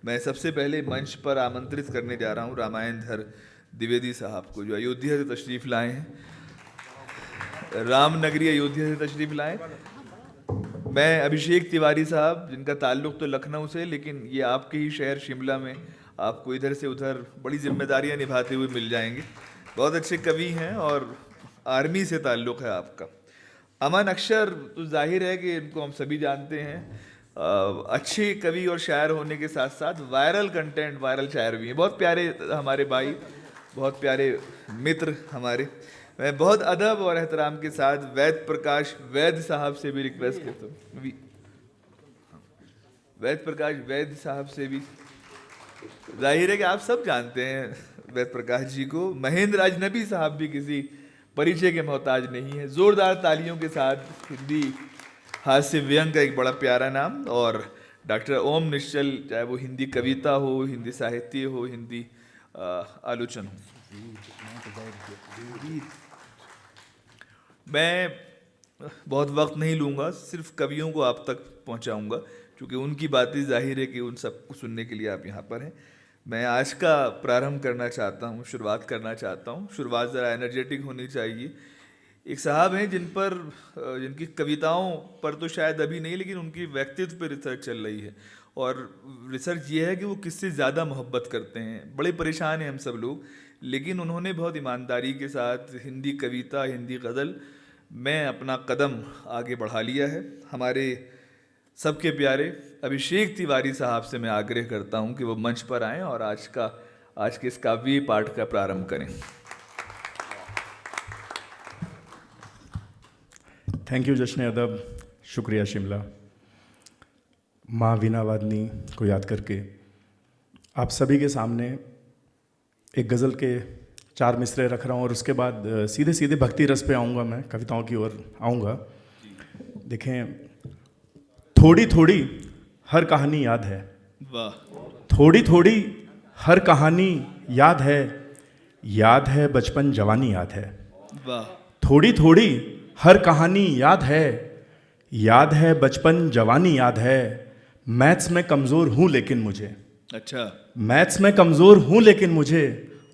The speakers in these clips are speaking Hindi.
मैं सबसे पहले मंच पर आमंत्रित करने जा रहा हूँ रामायण धर द्विवेदी साहब को, जो अयोध्या से तशरीफ़ लाए हैं, रामनगरी अयोध्या से तशरीफ़ लाए। मैं अभिषेक तिवारी साहब, जिनका ताल्लुक़ तो लखनऊ से, लेकिन ये आपके ही शहर शिमला में आपको इधर से उधर बड़ी जिम्मेदारियां निभाते हुए मिल जाएंगे। बहुत अच्छे कवि हैं और आर्मी से ताल्लुक़ है आपका। अमन अक्षर तो जाहिर है कि इनको हम सभी जानते हैं, अच्छे कवि और शायर होने के साथ साथ वायरल कंटेंट, वायरल शायर भी हैं। बहुत प्यारे हमारे भाई, बहुत प्यारे मित्र हमारे। मैं बहुत अदब और एहतराम के साथ वैद प्रकाश वैद साहब से भी रिक्वेस्ट करता हूँ, वैद प्रकाश वैद साहब से भी, जाहिर है कि आप सब जानते हैं वैद प्रकाश जी को। महेंद्र अजनबी साहब भी किसी परिचय के मोहताज नहीं है। जोरदार तालियों के साथ हिंदी हास्य व्यंग का एक बड़ा प्यारा नाम। और डॉक्टर ओम निश्चल, चाहे वो हिंदी कविता हो, हिंदी साहित्य हो, हिंदी आलोचन हो। मैं बहुत वक्त नहीं लूँगा, सिर्फ कवियों को आप तक पहुँचाऊँगा, क्योंकि उनकी बातें जाहिर है कि उन सबको सुनने के लिए आप यहाँ पर हैं। मैं आज का प्रारंभ करना चाहता हूँ, शुरुआत करना चाहता हूँ। शुरुआत ज़रा एनर्जेटिक होनी चाहिए। एक साहब हैं जिनकी कविताओं पर तो शायद अभी नहीं, लेकिन उनकी व्यक्तित्व पर रिसर्च चल रही है। और रिसर्च ये है कि वो किससे ज़्यादा मोहब्बत करते हैं। बड़े परेशान हैं हम सब लोग, लेकिन उन्होंने बहुत ईमानदारी के साथ हिंदी कविता, हिंदी गज़ल में अपना कदम आगे बढ़ा लिया है। हमारे सबके प्यारे अभिषेक तिवारी साहब से मैं आग्रह करता हूं कि वो मंच पर आएं और आज के इस काव्य पाठ का प्रारंभ करें। थैंक यू जश्न अदब, शुक्रिया शिमला। माँ वीणा वादनी को याद करके आप सभी के सामने एक गज़ल के 4 मिसरे रख रहा हूँ और उसके बाद सीधे सीधे भक्ति रस पे आऊँगा, मैं कविताओं की ओर आऊँगा। देखें, थोड़ी थोड़ी हर कहानी याद है, वाह, थोड़ी थोड़ी हर कहानी याद है बचपन जवानी याद है, वाह, थोड़ी थोड़ी हर कहानी याद है बचपन जवानी याद है। मैथ्स में कमज़ोर हूँ लेकिन मुझे, अच्छा, मैथ्स में कमज़ोर हूँ लेकिन मुझे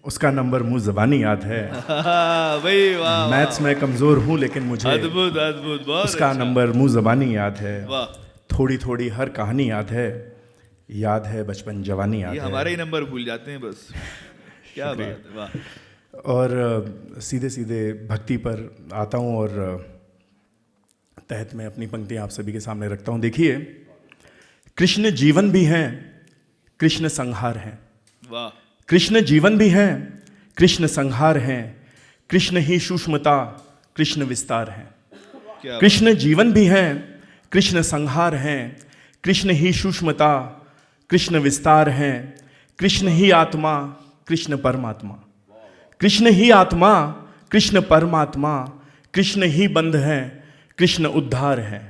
उसका नंबर मुँह ज़बानी याद है। भाई वाह, मैथ्स में कमज़ोर हूँ लेकिन मुझे अद्भुत अद्भुत, बहुत उसका अच्छा, नंबर मुँह ज़बानी याद है। वाह, थोड़ी थोड़ी हर कहानी याद है बचपन जवानी याद ये है। हमारे ही नंबर भूल जाते हैं बस। क्या बात है, वाह। और सीधे सीधे भक्ति पर आता हूँ और तहत में अपनी पंक्तियाँ आप सभी के सामने रखता हूँ। देखिए, कृष्ण जीवन भी हैं, कृष्ण संहार हैं। वाह, कृष्ण जीवन भी हैं, कृष्ण संहार हैं। कृष्ण ही सूक्ष्मता, कृष्ण विस्तार हैं। क्या कृष्ण जीवन भी हैं, कृष्ण संहार हैं। कृष्ण ही सूक्ष्मता, कृष्ण विस्तार हैं। कृष्ण ही आत्मा, कृष्ण परमात्मा। कृष्ण ही आत्मा, कृष्ण परमात्मा। कृष्ण ही बंध हैं, कृष्ण उद्धार हैं।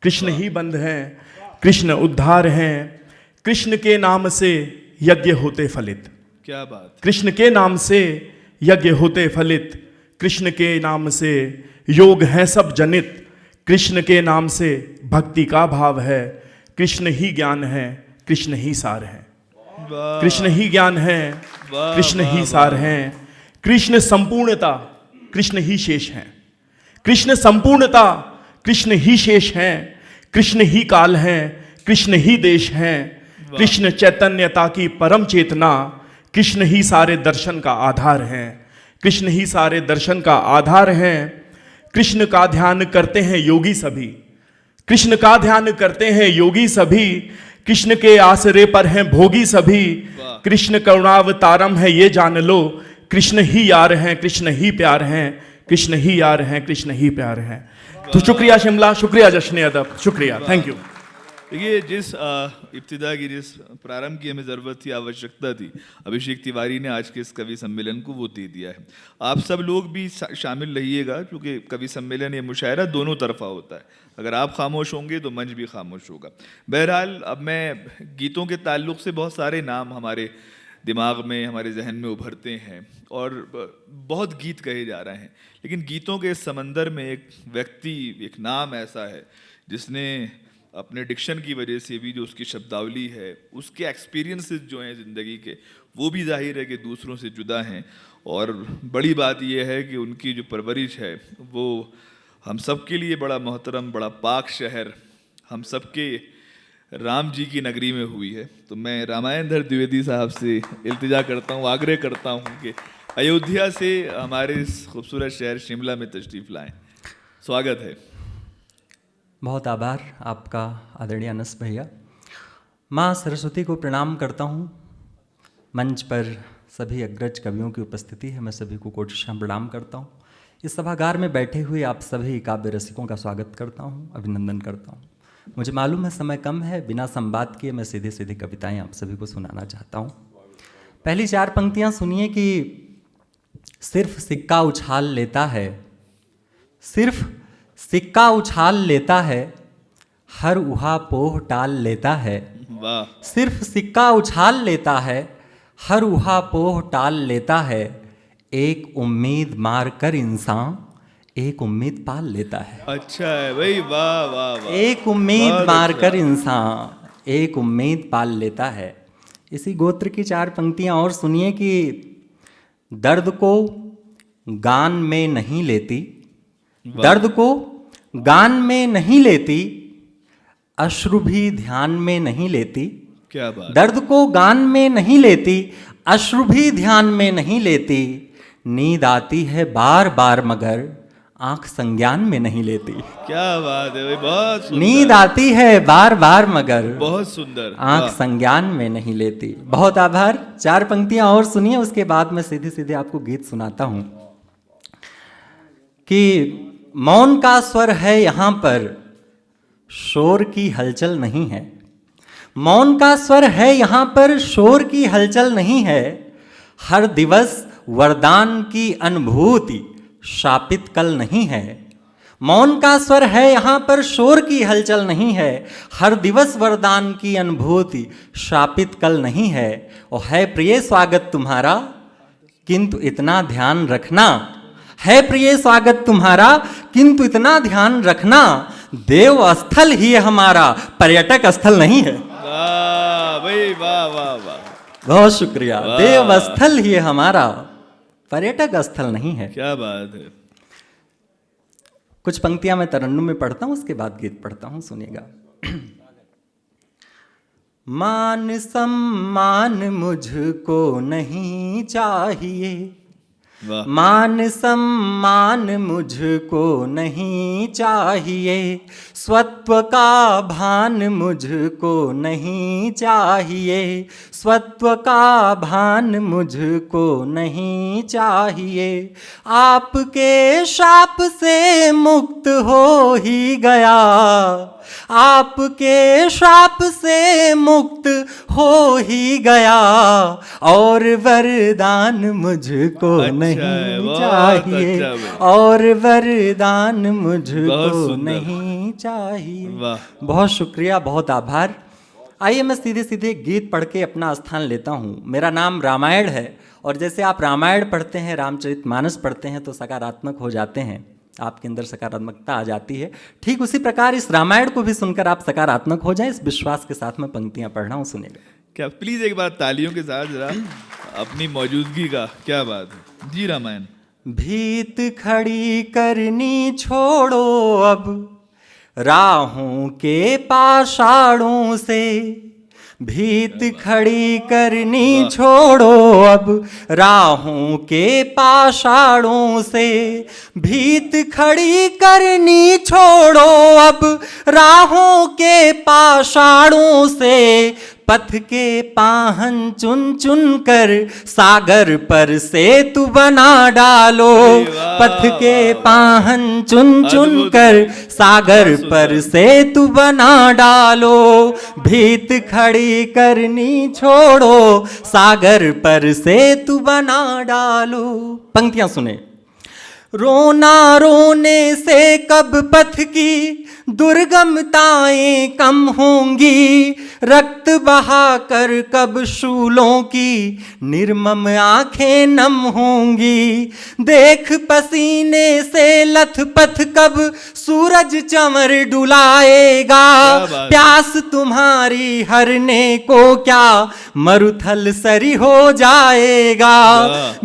कृष्ण ही बंध हैं, कृष्ण उद्धार हैं। कृष्ण के नाम से यज्ञ होते फलित, क्या बात, कृष्ण के नाम से यज्ञ होते फलित। कृष्ण के नाम से योग है सब जनित। कृष्ण के नाम से भक्ति का भाव है। कृष्ण ही ज्ञान है, कृष्ण ही सार है। वाह, कृष्ण ही ज्ञान है, वाह, कृष्ण वाह, ही सार वाह। हैं। कृष्ण संपूर्णता, कृष्ण ही शेष हैं। कृष्ण संपूर्णता, कृष्ण ही शेष हैं। कृष्ण ही काल हैं, कृष्ण ही देश हैं। कृष्ण चैतन्यता की परम चेतना। कृष्ण ही सारे दर्शन का आधार हैं। कृष्ण ही सारे दर्शन का आधार हैं। कृष्ण का ध्यान करते हैं योगी सभी, कृष्ण का ध्यान करते हैं योगी सभी। कृष्ण के आसरे पर हैं भोगी सभी। कृष्ण करुणावतारम है ये जान लो। कृष्ण ही यार हैं, कृष्ण ही प्यार हैं। कृष्ण ही यार हैं, कृष्ण ही प्यार हैं। तो शुक्रिया शिमला, शुक्रिया जश्न अदब, शुक्रिया, थैंक यू। देखिए, जिस इब्तिदा की, जिस प्रारंभ की हमें ज़रूरत थी, आवश्यकता थी, अभिषेक तिवारी ने आज के इस कवि सम्मेलन को वो दे दिया है। आप सब लोग भी शामिल रहिएगा, क्योंकि कवि सम्मेलन या मुशायरा दोनों तरफा होता है। अगर आप खामोश होंगे तो मंच भी खामोश होगा। बहरहाल, अब मैं गीतों के ताल्लुक से बहुत सारे नाम हमारे दिमाग में, हमारे जहन में उभरते हैं और बहुत गीत कहे जा रहे हैं, लेकिन गीतों के समंदर में एक व्यक्ति, एक नाम ऐसा है जिसने अपने डिक्शन की वजह से भी जो उसकी शब्दावली है, उसके एक्सपीरियंसेस जो हैं ज़िंदगी के, वो भी जाहिर है कि दूसरों से जुदा हैं। और बड़ी बात यह है कि उनकी जो परवरिश है वो हम सब के लिए बड़ा मोहतरम, बड़ा पाक शहर, हम सब के राम जी की नगरी में हुई है। तो मैं रामायणधर द्विवेदी साहब से इल्तिजा करता हूँ, आग्रह करता हूँ कि अयोध्या से हमारे इस खूबसूरत शहर शिमला में तशरीफ़ लाएं। स्वागत है। बहुत आभार आपका आदरणीय अनस भैया। माँ सरस्वती को प्रणाम करता हूँ। मंच पर सभी अग्रज कवियों की उपस्थिति है, मैं सभी को कोटिशः प्रणाम करता हूँ। इस सभागार में बैठे हुए आप सभी काव्य रसिकों का स्वागत करता हूँ, अभिनंदन करता हूँ। मुझे मालूम है समय कम है, बिना संवाद किए मैं सीधे सीधे कविताएं आप सभी को सुनाना चाहता हूँ। पहली 4 पंक्तियाँ सुनिए कि सिर्फ सिक्का उछाल लेता है, सिर्फ सिक्का उछाल लेता है, हर उहा पोह टाल लेता है। वाह। सिर्फ सिक्का उछाल लेता है, हर उहा पोह टाल लेता है, एक उम्मीद मार कर इंसान एक उम्मीद पाल लेता है। अच्छा है भाई, वाह वाह वाह। एक उम्मीद बहुत मार अच्छा। कर इंसान एक उम्मीद पाल लेता है। इसी गोत्र की 4 पंक्तियां और सुनिए कि दर्द को गान में नहीं लेती, दर्द को गान में नहीं लेती, अश्रु भी ध्यान में नहीं लेती। क्या बात। दर्द को गान में नहीं लेती, अश्रु भी ध्यान में नहीं लेती, नींद आती है बार बार मगर आंख संज्ञान में नहीं लेती। क्या बात है भाई, बहुत सुंदर। नींद आती है बार बार मगर बहुत सुंदर। आंख वाह। संज्ञान में नहीं लेती। बहुत आभार। 4 पंक्तियां और सुनिए, उसके बाद मैं सीधे सीधे आपको गीत सुनाता हूं कि मौन का स्वर है यहां पर, शोर की हलचल नहीं है। मौन का स्वर है यहां पर, शोर की हलचल नहीं है, हर दिवस वरदान की अनुभूति शापित कल नहीं है। मौन का स्वर है यहाँ पर, शोर की हलचल नहीं है, हर दिवस वरदान की अनुभूति शापित कल नहीं है। और है प्रिय स्वागत तुम्हारा किंतु इतना ध्यान रखना, है प्रिय स्वागत तुम्हारा किंतु इतना ध्यान रखना, देव स्थल ही है हमारा, पर्यटक स्थल नहीं है। वाह भाई, वाह वाह वाह। बहुत शुक्रिया। वाह। देव स्थल ही है हमारा, पर्यटक स्थल नहीं है। क्या बात है। कुछ पंक्तियां मैं तरन्नुम में पढ़ता हूं, उसके बाद गीत पढ़ता हूं, सुनिएगा। मान सम्मान मुझको नहीं चाहिए, वाह। मान सम्मान मुझको नहीं चाहिए, स्वत्व का भान मुझको नहीं चाहिए, स्वत्व का भान मुझको नहीं चाहिए, आपके शाप से मुक्त हो ही गया, आपके शाप से मुक्त हो ही गया, और वरदान मुझको अच्छा है, नहीं बहुत चाहिए, अच्छा है। और वरदान मुझको बहुत सुंदर। नहीं चाहिए। वाह। बहुत शुक्रिया, बहुत आभार। आइए मैं सीधे सीधे गीत पढ़ के अपना स्थान लेता हूँ। मेरा नाम रामायण है, और जैसे आप रामायण पढ़ते हैं, रामचरितमानस पढ़ते हैं तो सकारात्मक हो जाते हैं, आपके अंदर सकारात्मकता आ जाती है। ठीक उसी प्रकार इस रामायण को भी सुनकर आप सकारात्मक हो जाएं, इस विश्वास के साथ मैं पंक्तियां पढ़ रहा हूं, सुनेगा। क्या प्लीज एक बार तालियों के साथ जरा अपनी मौजूदगी का, क्या बात है जी। रामायण। भीत खड़ी करनी छोड़ो अब राहों के पाषाणों से, भीत खड़ी करनी छोड़ो अब राहों के पाषाणों से, भीत खड़ी करनी छोड़ो अब राहों के पाषाणों से, पथ के पाहन चुन चुन कर सागर पर सेतु बना डालो, पथ के पाहन चुन चुन कर सागर पर सेतु बना डालो, भीत खड़ी करनी छोड़ो सागर पर सेतु बना डालो। पंक्तियां सुने। रोना रोने से कब पथ की दुर्गमताएं कम होंगी, रक्त बहाकर कब शूलों की निर्मम आंखें नम होंगी। देख पसीने से लथपथ कब सूरज चमर डुलाएगा, प्यास तुम्हारी हरने को क्या मरुथल सरी हो जाएगा।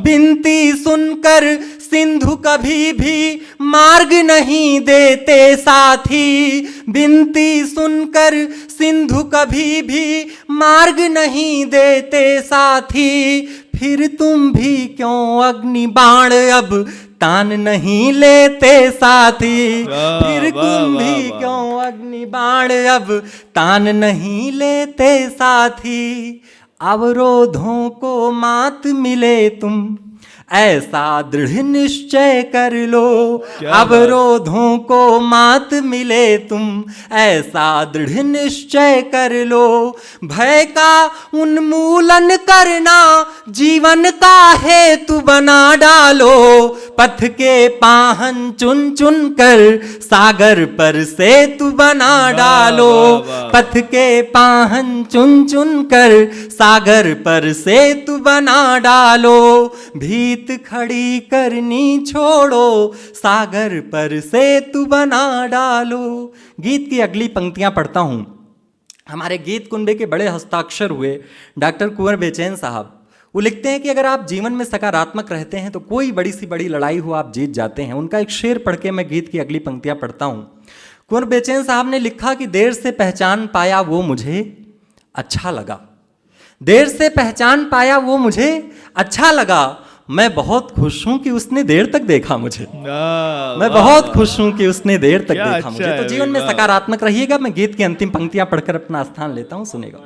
बिनती सुनकर सिंधु कभी भी मार्ग नहीं देते साथी, बिनती सुनकर सिंधु कभी भी मार्ग नहीं देते साथी। फिर तुम भी क्यों अग्नि बाण अब तान नहीं लेते साथी, फिर तुम भी क्यों अग्नि बाण अब तान नहीं लेते साथी। अवरोधों को मात मिले तुम ऐसा दृढ़ निश्चय कर लो, अवरोधों को मात मिले तुम ऐसा दृढ़ निश्चय कर लो। भय का उन्मूलन करना जीवन का हेतु बना डालो, पथ के पाहन चुन चुन कर सागर पर सेतु बना डालो, पथ के पाहन चुन चुन कर सागर पर सेतु बना डालो। भीत खड़ी करनी छोड़ो, सागर पर सेतु बना डालो। गीत की अगली पंक्तियां पढ़ता हूं। हमारे गीत कुंबे के बड़े हस्ताक्षर हुए डॉक्टर कुंवर बेचैन साहब। वो लिखते हैं कि अगर आप जीवन में सकारात्मक रहते हैं तो कोई बड़ी सी बड़ी लड़ाई हो आप जीत जाते हैं। उनका एक शेर पढ़ के मैं गीत की अगली पंक्तियां पढ़ता हूं। कुंवर बेचैन साहब ने लिखा कि देर से पहचान पाया वो मुझे अच्छा लगा, देर से पहचान पाया वो मुझे अच्छा लगा। मैं बहुत खुश हूं कि उसने देर तक देखा मुझे, मैं बहुत खुश हूं कि उसने देर तक देखा मुझे। तो जीवन में सकारात्मक रहिएगा। मैं गीत की अंतिम पंक्तियां पढ़कर अपना स्थान लेता हूं, सुनेगा।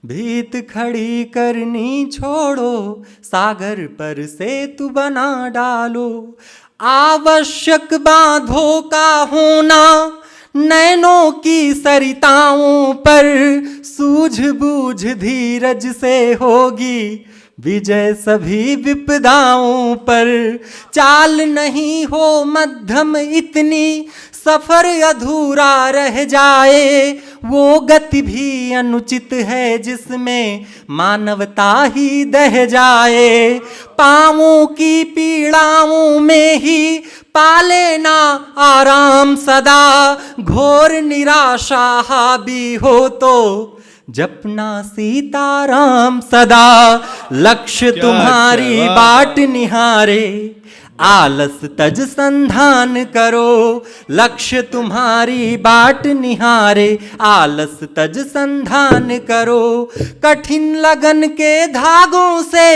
भीत खड़ी करनी छोड़ो, सागर पर सेतु बना डालो। आवश्यक बांधों का होना नैनों की सरिताओं पर, सूझबूझ धीरज से होगी विजय सभी विपदाओं पर। चाल नहीं हो मध्यम इतनी सफर अधूरा रह जाए, वो गति भी अनुचित है जिसमें मानवता ही दह जाए। पाँवों की पीड़ाओं में ही पाले ना आराम सदा, घोर निराशा हावी हो तो जपना सीताराम सदा। लक्ष्य तुम्हारी बाट निहारे, आलस तज संधान करो। लक्ष्य तुम्हारी बाट निहारे, आलस तज संधान करो। कठिन लगन के धागों से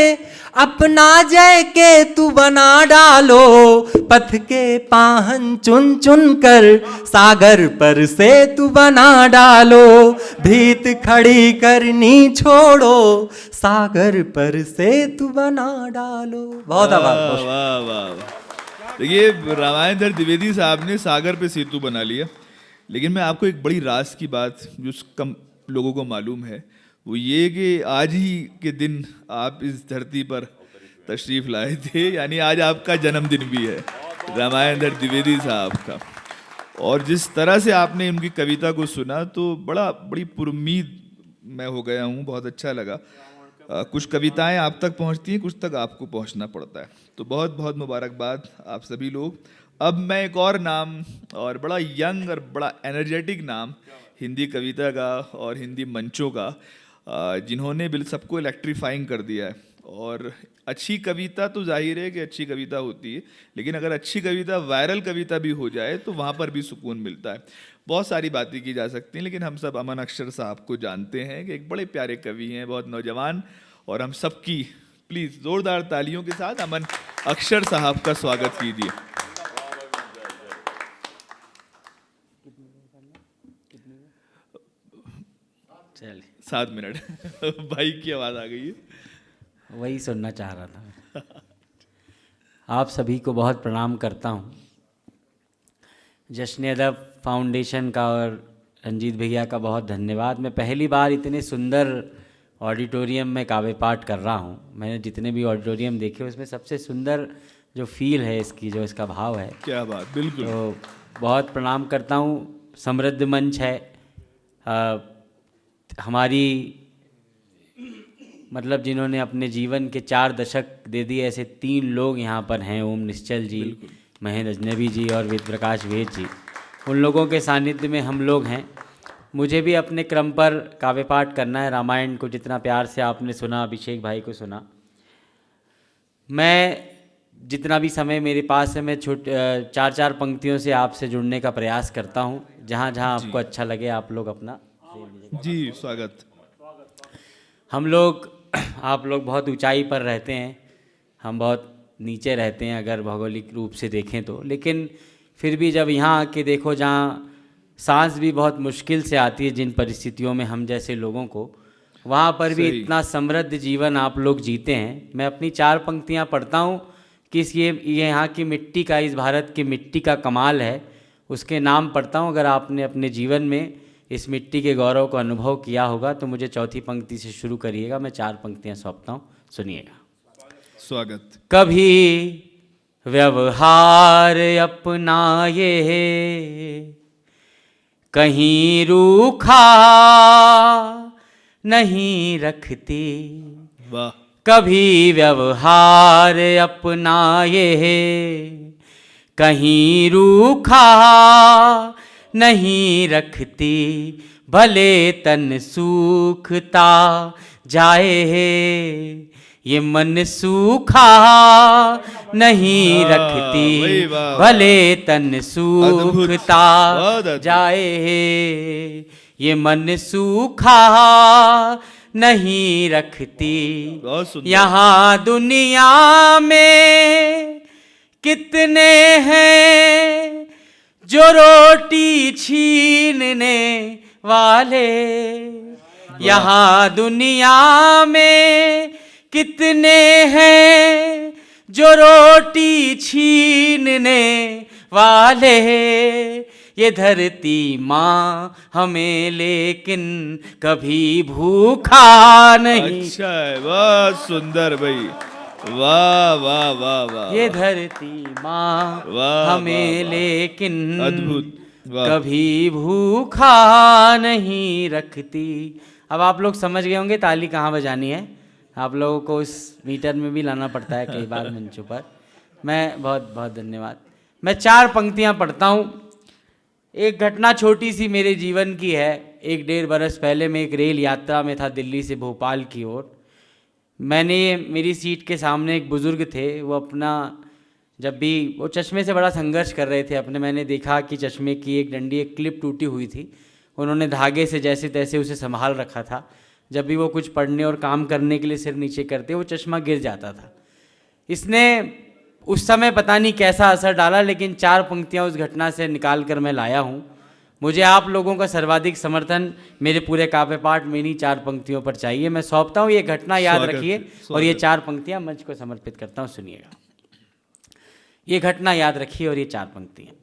अपना जय के तू बना डालो, पथ के पाहन चुन चुन कर सागर पर से तू बना डालो। भीत खड़ी करनी छोड़ो, सागर पर से तू बना डालो। बहुत आभार। वाह वाह। देखिए रामायणधर द्विवेदी साहब ने सागर पे सेतु बना लिया, लेकिन मैं आपको एक बड़ी राज की बात जो कम लोगों को मालूम है वो ये कि आज ही के दिन आप इस धरती पर तशरीफ लाए थे, यानी आज आपका जन्मदिन भी है रामायणधर द्विवेदी साहब का। और जिस तरह से आपने उनकी कविता को सुना तो बड़ी पुरुम्मीद मैं हो गया हूँ, बहुत अच्छा लगा। कुछ कविताएं आप तक पहुँचती हैं, कुछ तक आपको पहुँचना पड़ता है। तो बहुत बहुत मुबारकबाद आप सभी लोग। अब मैं एक और नाम, और बड़ा यंग और बड़ा एनर्जेटिक नाम हिंदी कविता का और हिंदी मंचों का, जिन्होंने सबको इलेक्ट्रीफाइंग कर दिया है। और अच्छी कविता तो जाहिर है कि अच्छी कविता होती है, लेकिन अगर अच्छी कविता वायरल कविता भी हो जाए तो वहाँ पर भी सुकून मिलता है। बहुत सारी बातें की जा सकती हैं, लेकिन हम सब अमन अक्षर साहब को जानते हैं कि एक बड़े प्यारे कवि हैं, बहुत नौजवान, और हम सबकी प्लीज़ ज़ोरदार तालियों के साथ अमन अक्षर साहब का स्वागत कीजिए। 7 मिनट भाई की आवाज़ आ गई है, वही सुनना चाह रहा था मैं। आप सभी को बहुत प्रणाम करता हूँ। जश्न अदब फाउंडेशन का और रंजीत भैया का बहुत धन्यवाद। मैं पहली बार इतने सुंदर ऑडिटोरियम में काव्य पाठ कर रहा हूँ। मैंने जितने भी ऑडिटोरियम देखे उसमें सबसे सुंदर जो फील है इसकी, जो इसका भाव है, क्या बात, बिल्कुल। तो बहुत प्रणाम करता हूँ। समृद्ध मंच है, हमारी मतलब जिन्होंने अपने जीवन के 4 दशक दे दिए, ऐसे 3 लोग यहाँ पर हैं, ओम निश्चल जी, महेंद्र अजनबी जी और वेद प्रकाश वेद जी। उन लोगों के सानिध्य में हम लोग हैं। मुझे भी अपने क्रम पर काव्य पाठ करना है। रामायण को जितना प्यार से आपने सुना, अभिषेक भाई को सुना, मैं जितना भी समय मेरे पास है, मैं 4-4 पंक्तियों से आपसे जुड़ने का प्रयास करता हूँ। जहाँ जहाँ आपको अच्छा लगे आप लोग अपना। जी स्वागत। हम लोग आप लोग बहुत ऊंचाई पर रहते हैं, हम बहुत नीचे रहते हैं अगर भौगोलिक रूप से देखें तो, लेकिन फिर भी जब यहाँ आके देखो जहाँ सांस भी बहुत मुश्किल से आती है जिन परिस्थितियों में हम जैसे लोगों को, वहाँ पर भी सही। इतना समृद्ध जीवन आप लोग जीते हैं। मैं अपनी 4 पंक्तियाँ पढ़ता हूँ कि ये यहाँ की मिट्टी का, इस भारत की मिट्टी का कमाल है, उसके नाम पढ़ता हूँ। अगर आपने अपने जीवन में इस मिट्टी के गौरव को अनुभव किया होगा तो मुझे चौथी पंक्ति से शुरू करिएगा। मैं 4 पंक्तियाँ सौंपता हूँ, सुनिएगा। स्वागत। कभी व्यवहार अपनाए कहीं रूखा नहीं रखती, वाह। कभी व्यवहार अपनाए कहीं रूखा नहीं रखती, भले तन सूखता जाए ये मन सूखा नहीं वाह, रखती, वही वाह, भले तन सूखता बहुत अद्भुत। जाए ये मन सूखा नहीं रखती। बहुत सुंदर। यहाँ दुनिया में कितने हैं जो रोटी छीनने वाले, यहाँ दुनिया में कितने हैं जो रोटी छीनने वाले। ये धरती माँ हमें लेकिन कभी भूखा नहीं। अच्छा है, बहुत सुंदर भाई, वाह वाह वाह वाह। ये धरती माँ वाह, हमें वाह, लेकिन अद्भुत, वाह। कभी भूखा नहीं रखती। अब आप लोग समझ गए होंगे ताली कहाँ बजानी है। आप लोगों को इस मीटर में भी लाना पड़ता है कई बार मंचों पर। मैं बहुत बहुत धन्यवाद। मैं 4 पंक्तियाँ पढ़ता हूँ। एक घटना छोटी सी मेरे जीवन की है। 1-1.5 बरस पहले मैं एक रेल यात्रा में था दिल्ली से भोपाल की ओर। मैंने, मेरी सीट के सामने एक बुज़ुर्ग थे, वो अपना, जब भी वो चश्मे से बड़ा संघर्ष कर रहे थे अपने, मैंने देखा कि चश्मे की एक डंडी, एक क्लिप टूटी हुई थी। उन्होंने धागे से जैसे तैसे उसे संभाल रखा था। जब भी वो कुछ पढ़ने और काम करने के लिए सिर नीचे करते वो चश्मा गिर जाता था। इसने उस समय पता नहीं कैसा असर डाला, लेकिन 4 पंक्तियाँ उस घटना से निकाल कर मैं लाया हूँ। मुझे आप लोगों का सर्वाधिक समर्थन मेरे पूरे काव्य पाठ में इन्हीं 4 पंक्तियों पर चाहिए। मैं सौंपता हूँ, ये घटना याद स्वागत, रखिए, और ये 4 पंक्तियाँ मंच को समर्पित करता हूँ, सुनिएगा। ये घटना याद रखिए और ये 4 पंक्तियाँ।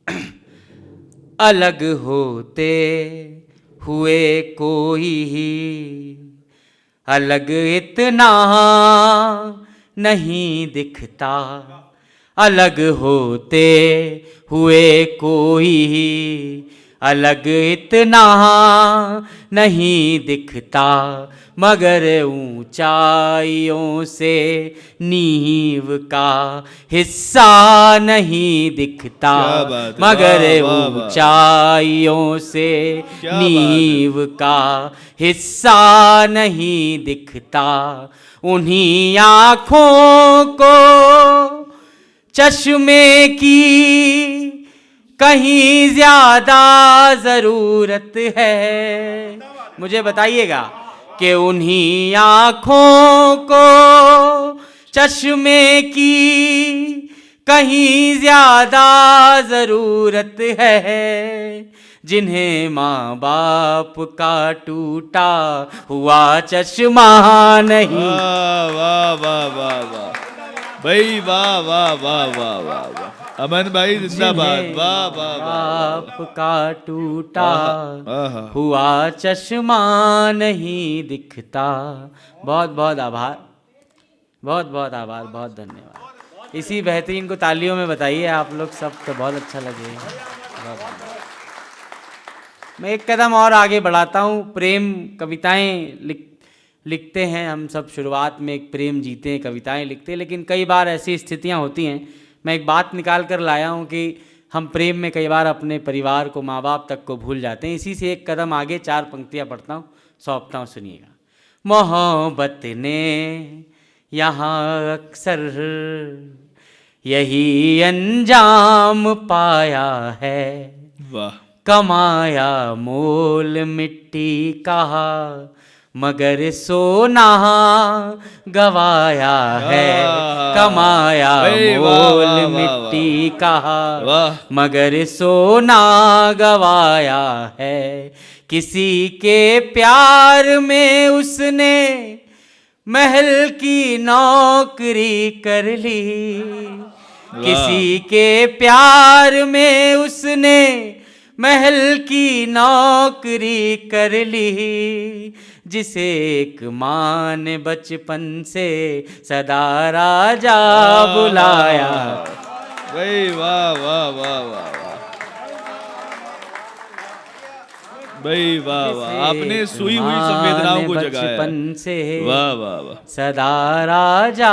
अलग होते हुए कोई ही अलग इतना नहीं दिखता, अलग होते हुए कोई अलग इतना नहीं दिखता, मगर ऊंचाइयों से नींव का हिस्सा नहीं दिखता, क्या बात है, मगर वाह, वाह, वाह। ऊंचाइयों से क्या बात है। नींव का हिस्सा नहीं दिखता। उन्हीं आँखों को चश्मे की कहीं ज्यादा जरूरत है। मुझे बताइएगा कि उन्हीं आँखों को चश्मे की कहीं ज्यादा जरूरत है, जिन्हें माँ बाप का टूटा हुआ चश्मा नहीं। वाह वाह वाह वाह वाह भाई, वाह वाह वाह वाह वाह वाह। अमन भाई जिंदाबाद, जिन्हें वाह वाह वाह। बाप का टूटा आहा। हुआ चश्मा नहीं दिखता। बहुत बहुत आभार, बहुत बहुत आभार, बहुत धन्यवाद। इसी बेहतरीन को तालियों में बताइए आप लोग सब, तो बहुत अच्छा लगे। मैं एक कदम और आगे बढ़ाता हूँ। प्रेम कविताएं लिखते हैं हम सब, शुरुआत में एक प्रेम जीते हैं, कविताएं लिखते हैं, लेकिन कई बार ऐसी स्थितियां होती हैं। मैं एक बात निकाल कर लाया हूँ कि हम प्रेम में कई बार अपने परिवार को, माँ बाप तक को भूल जाते हैं। इसी से एक कदम आगे 4 पंक्तियाँ पढ़ता हूँ, सौंपता हूँ, सुनिएगा। मोहब्बत ने यहाँ अक्सर यही अंजाम पाया है, वाह, कमाया मोल मिट्टी का मगर सोना गवाया है, कमाया मोल मिट्टी का मगर सोना गवाया है। किसी के प्यार में उसने महल की नौकरी कर ली, किसी के प्यार में उसने महल की नौकरी कर ली, जिसे एक माँ ने बचपन से सदा राजा बुलाया। भाई वाह वाह वाह वाह भाई वाह वाह, आपने सुई हुई संवेदनाओं को जगाया। बचपन से वाह वाह वाह, सदा राजा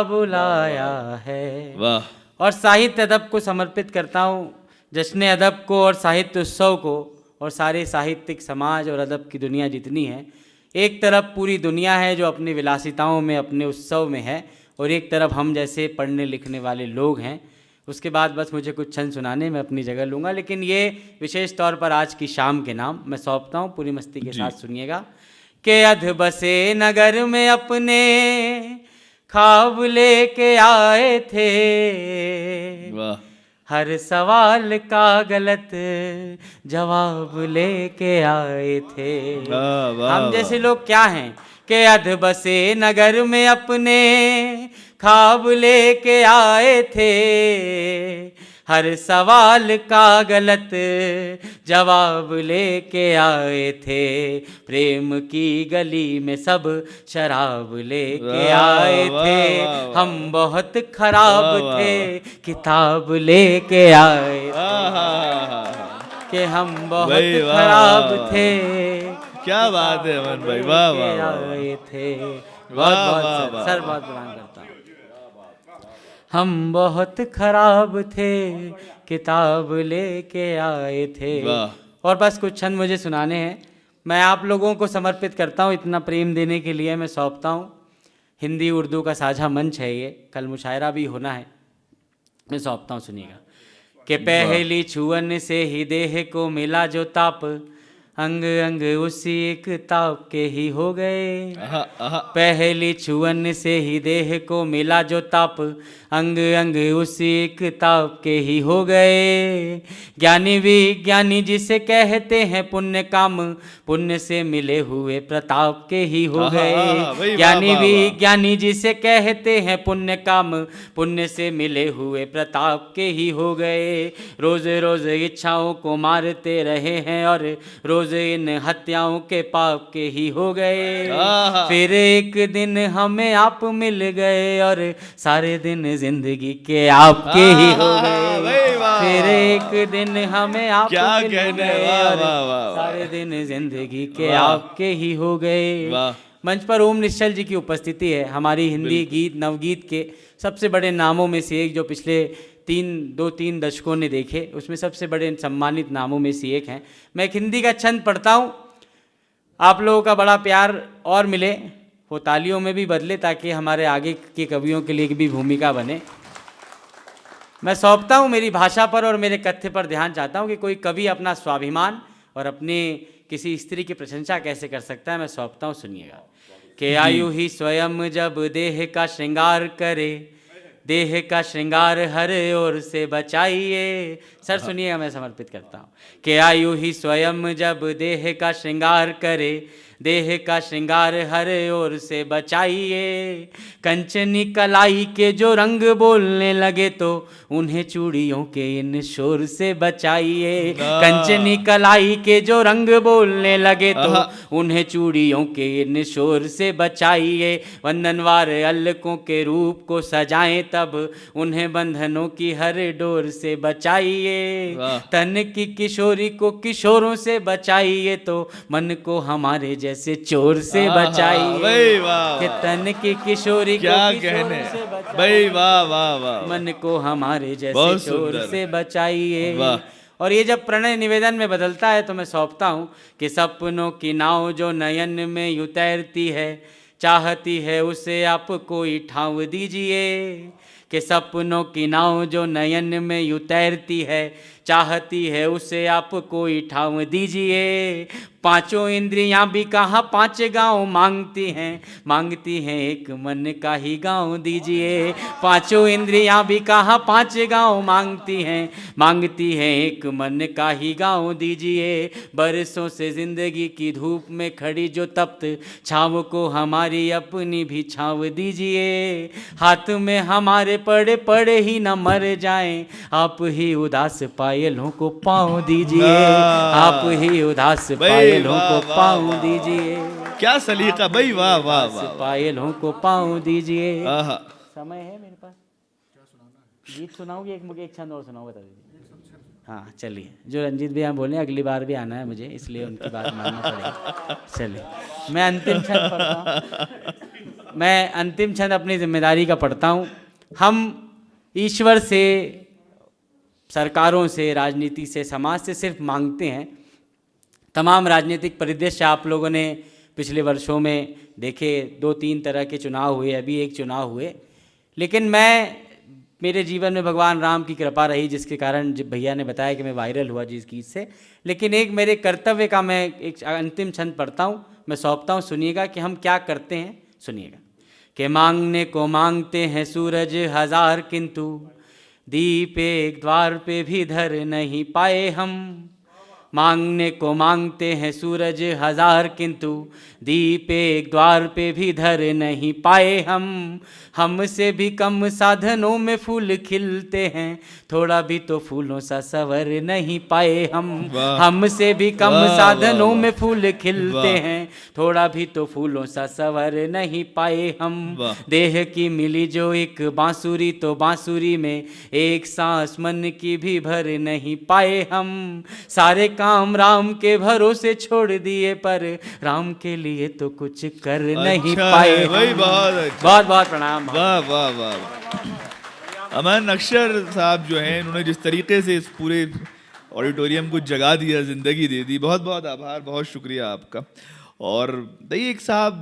बुलाया है। वाह। और साहित्य अदब को समर्पित करता हूँ, जश्न अदब को और साहित्य उत्सव को, और सारे साहित्यिक समाज और अदब की दुनिया जितनी है। एक तरफ पूरी दुनिया है जो अपनी विलासिताओं में, अपने उत्सव में है, और एक तरफ हम जैसे पढ़ने लिखने वाले लोग हैं। उसके बाद बस मुझे कुछ छंद सुनाने में अपनी जगह लूँगा, लेकिन ये विशेष तौर पर आज की शाम के नाम मैं सौंपता हूँ, पूरी मस्ती के साथ सुनिएगा। के अध बसे नगर में अपने ख्वाब लेके आए थे, वाह। हर सवाल का गलत जवाब लेके आए थे। वाह, वाह, हम जैसे लोग क्या हैं कि अध बसे नगर में अपने ख्वाब लेके आए थे, हर सवाल का गलत जवाब लेके आए थे। प्रेम की गली में सब शराब लेके आए थे, हम बहुत खराब थे, किताब लेके आए कि हम बहुत खराब थे। क्या बात है अमन भाई, वाह वाह आए थे। बहुत बहुत सर बहुत प्रणाम करता हूँ। हम बहुत खराब थे, किताब लेके आए थे। और बस कुछ छंद मुझे सुनाने हैं, मैं आप लोगों को समर्पित करता हूँ। इतना प्रेम देने के लिए मैं सौंपता हूँ। हिंदी उर्दू का साझा मंच है ये, कल मुशायरा भी होना है, मैं सौंपता हूँ, सुनिएगा। कि पहली छुअन से ही देह को मिला जो ताप, अंग अंग उसी एक ताप के ही हो गए। पहली छुअन से ही देह को मिला जो ताप, अंग अंग उसी एक ताप के ही हो गए। ज्ञानी विज्ञानी जिसे कहते हैं पुण्य काम, पुण्य से मिले हुए प्रताप के ही हो गए। ज्ञानी विज्ञानी जिसे कहते हैं पुण्य काम, पुण्य से मिले हुए प्रताप के ही हो गए। रोज रोज इच्छाओं को मारते रहे हैं और रोज इन हत्याओं के पाप के ही हो गए। फिर एक दिन हमें आप मिल गए और सारे दिन जिंदगी के आपके ही हो गए। फिर एक दिन हमें आप मिल गए और सारे दिन जिंदगी के आपके ही हो गए। मंच पर ओम निश्चल जी की उपस्थिति है, हमारी हिंदी गीत नवगीत के सबसे बड़े नामों में से एक, जो पिछले 2-3 दशकों ने देखे, उसमें सबसे बड़े सम्मानित नामों में से एक हैं। मैं एक हिंदी का छंद पढ़ता हूँ, आप लोगों का बड़ा प्यार और मिले, वो तालियों में भी बदले, ताकि हमारे आगे के कवियों के लिए भी भूमिका बने। मैं सौंपता हूँ मेरी भाषा पर और मेरे कथ्य पर ध्यान चाहता हूँ कि कोई कवि अपना स्वाभिमान और अपने किसी स्त्री की प्रशंसा कैसे कर सकता है। मैं सौंपता हूँ, सुनिएगा। कि आयु ही स्वयं जब देह का श्रृंगार करे, देह का श्रृंगार हर ओर से बचाइए। सर सुनिएगा, मैं समर्पित करता हूँ। कि आयु ही स्वयं जब देह का श्रृंगार करे, देह का श्रृंगार हर ओर से बचाइए। कंचनी कलाई के जो रंग बोलने लगे तो उन्हें चूड़ियों के इन शोर से बचाइए। कंचनी कलाई के जो रंग बोलने लगे तो उन्हें चूड़ियों के इन शोर से बचाइए। वंदनवार अलकों के रूप को सजाएं तब उन्हें बंधनों की हर डोर से बचाइए। तन की किशोरी को किशोरों से बचाइए तो मन को हमारे जैसे चोर से बचाइए। कि तन की किशोरी को किशोरों से बचाइए, भाई वाह वाह वाह, मन को हमारे जैसे बहुत चोर सुंदर। से बचाइए। वाह। और ये जब प्रणय निवेदन में बदलता है तो मैं सौंपता हूँ कि सपनों की नाव जो नयन में यूं तैरती है, चाहती है उसे आप कोई ठाव दीजिए। कि सपनों की नाव जो नयन में यूं तैरती है, चाहती है उसे आप कोई ठाव दीजिए। पांचों इंद्रियां भी कहाँ पांच गांव मांगती हैं एक मन का ही गांव दीजिए। पांचों इंद्रियां भी कहाँ पांच गांव मांगती हैं एक मन का ही गांव दीजिए। बरसों से जिंदगी की धूप में खड़ी जो तप्त छाव को हमारी अपनी भी छाव दीजिए। हाथ में हमारे पड़े पड़े ही न मर जाएं, आप ही उदास पायलों को पाँव दीजिए। आप ही उदास पायलों को पाँव दीजिए। क्या सलीका भाई, वाह वाह वाह। पायलों को पाँव दीजिए। आहा। समय है मेरे पास, गीत सुनाऊंगी एक, मुझे एक छंद और सुनाओ, बता दीजिए। हाँ चलिए, जो रंजीत भैया बोले अगली बार भी आना है मुझे, इसलिए उनकी बात मानना पड़ेगा। चलिए मैं अंतिम छंद पढ़ता हूँ। मैं अंतिम छंद अपनी जिम्मेदारी का पढ़ता हूँ। हम ईश्वर से, सरकारों से, राजनीति से, समाज से सिर्फ मांगते हैं। तमाम राजनीतिक परिदृश्य आप लोगों ने पिछले वर्षों में देखे, 2-3 तरह के चुनाव हुए, अभी एक चुनाव हुए। लेकिन मेरे जीवन में भगवान राम की कृपा रही, जिसके कारण जब भैया ने बताया कि मैं वायरल हुआ जिस गीत से। लेकिन एक मेरे कर्तव्य का मैं एक अंतिम छंद पढ़ता हूँ, मैं सौंपता हूँ, सुनिएगा कि हम क्या करते हैं। सुनिएगा कि मांगने को मांगते हैं सूरज हजार, किंतु दीप एक द्वार पे भी धर नहीं पाए हम। मांगने को मांगते हैं सूरज हजार, किंतु दीप एक द्वार पे भी धर नहीं पाए हम। हमसे भी कम साधनों में फूल खिलते हैं, थोड़ा भी तो फूलों सा सवर नहीं पाए हम। हमसे भी कम साधनों में फूल खिलते हैं, थोड़ा भी तो फूलों सा सवर नहीं पाए हम। देह की मिली जो एक बांसुरी, तो बांसुरी में एक सांस मन की भी भर नहीं पाए हम। सारे काम राम के भरोसे छोड़ दिए, पर राम के लिए तो कुछ कर नहीं पाए भाई, हम। बहुत बहुत प्रणाम। वाह वाह वाह। अमन अक्षर साहब जो हैं, इन्होंने जिस तरीके से इस पूरे ऑडिटोरियम को जगा दिया, जिंदगी दे दी, बहुत बहुत आभार, बहुत शुक्रिया आपका। और दई एक साहब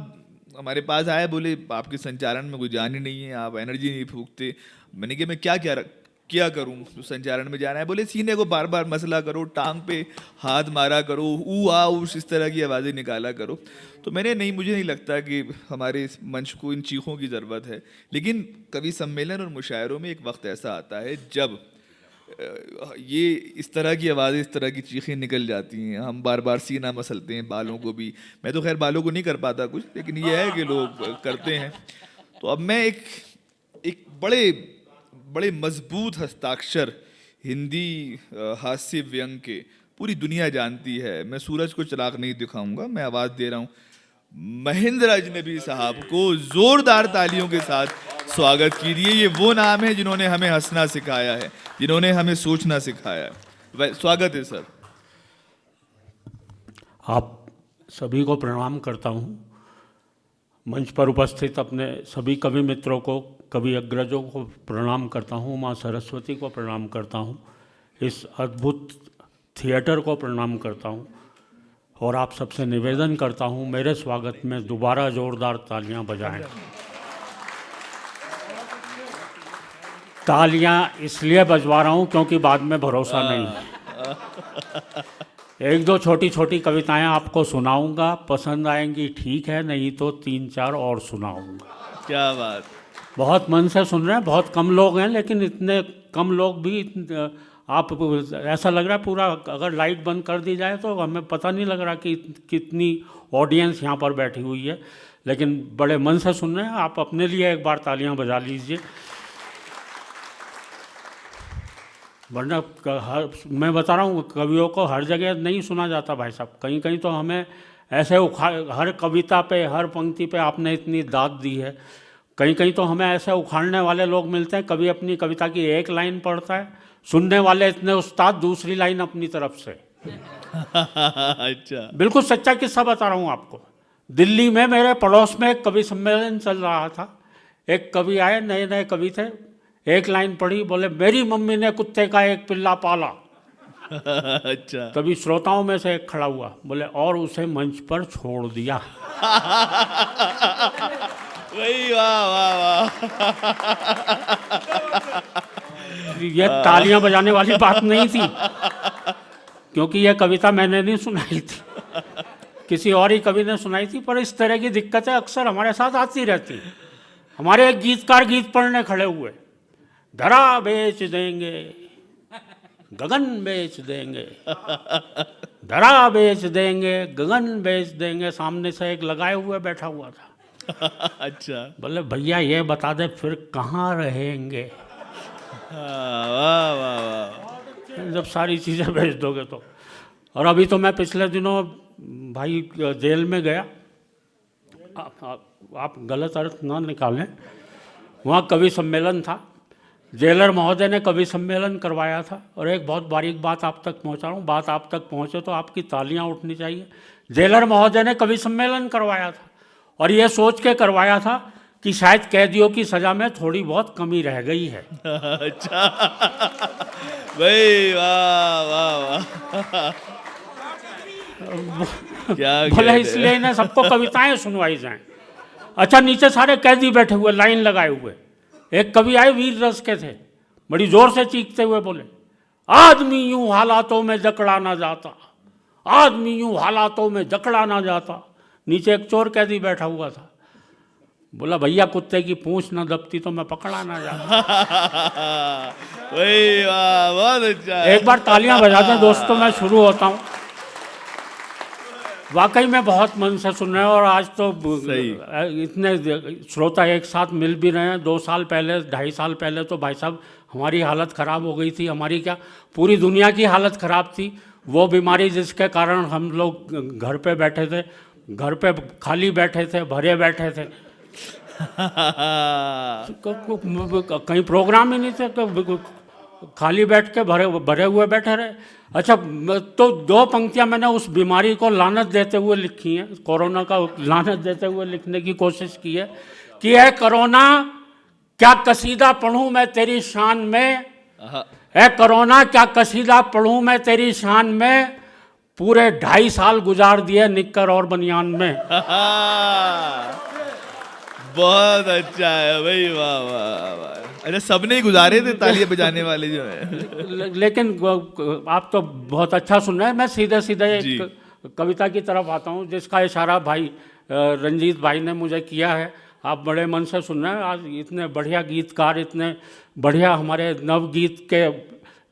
हमारे पास आए, बोले आपके संचालन में कोई जान ही नहीं है, आप एनर्जी नहीं फूकते। मैंने कहा मैं क्या करूं, तो संचालन में जाना है। बोले सीने को बार बार मसला करो, टांग पे हाथ मारा करो, ऊ आ उस इस तरह की आवाज़ें निकाला करो। तो मुझे नहीं लगता कि हमारे इस मंच को इन चीखों की ज़रूरत है। लेकिन कवि सम्मेलन और मुशायरों में एक वक्त ऐसा आता है जब ये इस तरह की आवाज़ें, इस तरह की चीखें निकल जाती हैं। हम बार बार सीना मसलते हैं, बालों को भी। मैं तो खैर बालों को नहीं कर पाता कुछ, लेकिन ये है कि लोग करते हैं। तो अब मैं एक बड़े मजबूत हस्ताक्षर हिंदी हास्य व्यंग के पूरी दुनिया जानती है। मैं सूरज को चिराग नहीं दिखाऊंगा, मैं आवाज़ दे रहा हूँ महेंद्र अजनबी साहब को। जोरदार तालियों के साथ स्वागत कीजिए। ये वो नाम है जिन्होंने हमें हंसना सिखाया है, जिन्होंने हमें सोचना सिखाया है। स्वागत है सर। आप सभी को प्रणाम करता हूँ। मंच पर उपस्थित अपने सभी कवि मित्रों को, कवि अग्रजों को प्रणाम करता हूँ। माँ सरस्वती को प्रणाम करता हूँ। इस अद्भुत थिएटर को प्रणाम करता हूँ। और आप सबसे निवेदन करता हूँ, मेरे स्वागत में दोबारा जोरदार तालियां बजाएं। तालियां इसलिए बजवा रहा हूँ क्योंकि बाद में भरोसा नहीं है। एक दो छोटी कविताएं आपको सुनाऊंगा, पसंद आएंगी ठीक है, नहीं तो 3-4 और सुनाऊंगा। क्या बात। बहुत मन से सुन रहे हैं, बहुत कम लोग हैं, लेकिन इतने कम लोग भी आप ऐसा लग रहा है पूरा, अगर लाइट बंद कर दी जाए तो हमें पता नहीं लग रहा कि कितनी ऑडियंस यहाँ पर बैठी हुई है, लेकिन बड़े मन से सुन रहे हैं। आप अपने लिए एक बार तालियां बजा लीजिए। वरना मैं बता रहा हूँ, कवियों को हर जगह नहीं सुना जाता भाई साहब। कहीं कहीं तो हमें ऐसे हर कविता पे, हर पंक्ति पे आपने इतनी दाद दी है। कहीं कहीं तो हमें ऐसे उखाड़ने वाले लोग मिलते हैं, कभी अपनी कविता की एक लाइन पढ़ता है, सुनने वाले इतने उस्ताद दूसरी लाइन अपनी तरफ से। अच्छा, बिल्कुल सच्चा किस्सा बता रहा हूँ आपको। दिल्ली में मेरे पड़ोस में एक कवि सम्मेलन चल रहा था। एक कवि आए, नए नए कवि थे, एक लाइन पढ़ी, बोले मेरी मम्मी ने कुत्ते का एक पिल्ला पाला। अच्छा। तभी श्रोताओं में से एक खड़ा हुआ, बोले और उसे मंच पर छोड़ दिया। वही, वाह वाह वाह। ये तालियां बजाने वाली बात नहीं थी, क्योंकि यह कविता मैंने नहीं सुनाई थी, किसी और ही कवि ने सुनाई थी। पर इस तरह की दिक्कतें अक्सर हमारे साथ आती रहती हैं। हमारे एक गीतकार गीत पढ़ने खड़े हुए, धरा बेच देंगे, गगन बेच देंगे, धरा बेच देंगे, गगन बेच देंगे। सामने से एक लगाए हुए बैठा हुआ था। अच्छा, बोले भैया ये बता दे फिर कहाँ रहेंगे, वाह वाह वाह। जब सारी चीज़ें भेज दोगे तो। और अभी तो मैं पिछले दिनों भाई जेल में गया, आप गलत अर्थ ना निकालें, वहाँ कवि सम्मेलन था। जेलर महोदय ने कवि सम्मेलन करवाया था। और एक बहुत बारीक बात आप तक पहुँचा रहा हूँ, बात आप तक पहुँचे तो आपकी तालियाँ उठनी चाहिए। जेलर महोदय ने कवि सम्मेलन करवाया था और ये सोच के करवाया था कि शायद कैदियों की सज़ा में थोड़ी बहुत कमी रह गई है। अच्छा, भाई वाह वाह वाह। क्या बोले इसलिए इन्हें सबको कविताएं सुनवाई जाएं। अच्छा, नीचे सारे कैदी बैठे हुए, लाइन लगाए हुए। एक कवि आए, वीर रस के थे, बड़ी जोर से चीखते हुए बोले, आदमी यूं हालातों में जकड़ा ना जाता, आदमी यूं हालातों में जकड़ा ना जाता। नीचे एक चोर कैदी बैठा हुआ था, बोला भैया कुत्ते की पूंछ ना दबती तो मैं पकड़ा ना जाता। वही, वाह, बहुत अच्छा। एक बार तालियां बजा दें दोस्तों, मैं शुरू होता हूँ। वाकई में बहुत मन से सुन रहे हैं। और आज तो इतने श्रोता एक साथ मिल भी रहे हैं। 2 साल पहले, 2.5 साल पहले तो भाई साहब हमारी हालत ख़राब हो गई थी। हमारी क्या, पूरी दुनिया की हालत ख़राब थी। वो बीमारी जिसके कारण हम लोग घर पे बैठे थे, घर पे खाली बैठे थे, भरे बैठे थे, कहीं प्रोग्राम ही नहीं थे, खाली बैठ के भरे हुए बैठे रहे। अच्छा, तो 2 पंक्तियां मैंने उस बीमारी को लानत देते हुए लिखी हैं, कोरोना का लानत देते हुए लिखने की कोशिश की है कि है कोरोना क्या कसीदा पढ़ूं मैं तेरी शान में, है कोरोना क्या कसीदा पढ़ूं मैं तेरी शान में, पूरे 2.5 साल गुजार दिए निक्कर और बनियान में। बहुत अच्छा है भाई, वाह वाह वाह। अच्छा, सबने ही गुजारे थे तालियां बजाने वाले जो है। लेकिन आप तो बहुत अच्छा सुन रहे हैं। मैं सीधे सीधे एक कविता की तरफ आता हूँ जिसका इशारा भाई रंजीत भाई ने मुझे किया है। आप बड़े मन से सुन रहे हैं। आज इतने बढ़िया गीतकार, इतने बढ़िया हमारे नवगीत के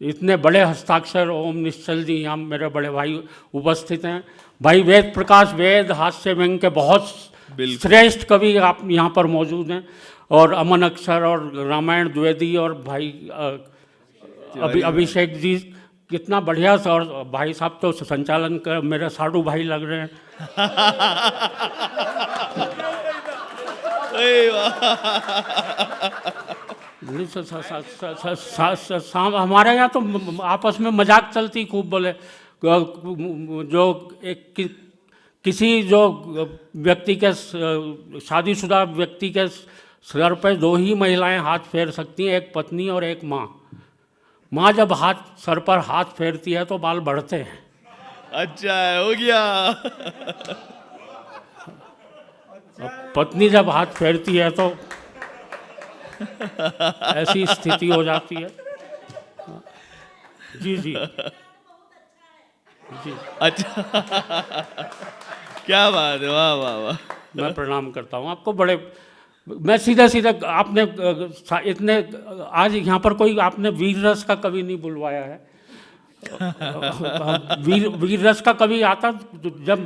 इतने बड़े हस्ताक्षर ओम निश्चल जी यहाँ मेरे बड़े भाई उपस्थित हैं। भाई वेद प्रकाश वेद हास्य व्यंग के बहुत श्रेष्ठ कवि आप यहाँ पर मौजूद हैं। और अमन अक्षर और रामायण द्विवेदी और भाई अभिषेक जी, कितना बढ़िया। और भाई साहब तो संचालन कर मेरे साडू भाई लग रहे हैं। हमारे यहाँ तो आपस में मजाक चलती खूब। बोले जो किसी जो व्यक्ति के, शादीशुदा व्यक्ति के सर पर 2 ही महिलाएं हाथ फेर सकती हैं, एक पत्नी और एक माँ। माँ जब सर पर हाथ फेरती है तो बाल बढ़ते हैं। अच्छा, हो गया। पत्नी जब हाथ फेरती है तो ऐसी स्थिति हो जाती है। जी जी जी, अच्छा, क्या बात है, वाह वाह वाह। मैं प्रणाम करता हूँ आपको। बड़े मैं सीधे सीधे आपने इतने आज यहाँ पर कोई आपने वीर रस का कवि नहीं बुलवाया है। वीर रस का कवि आता, जब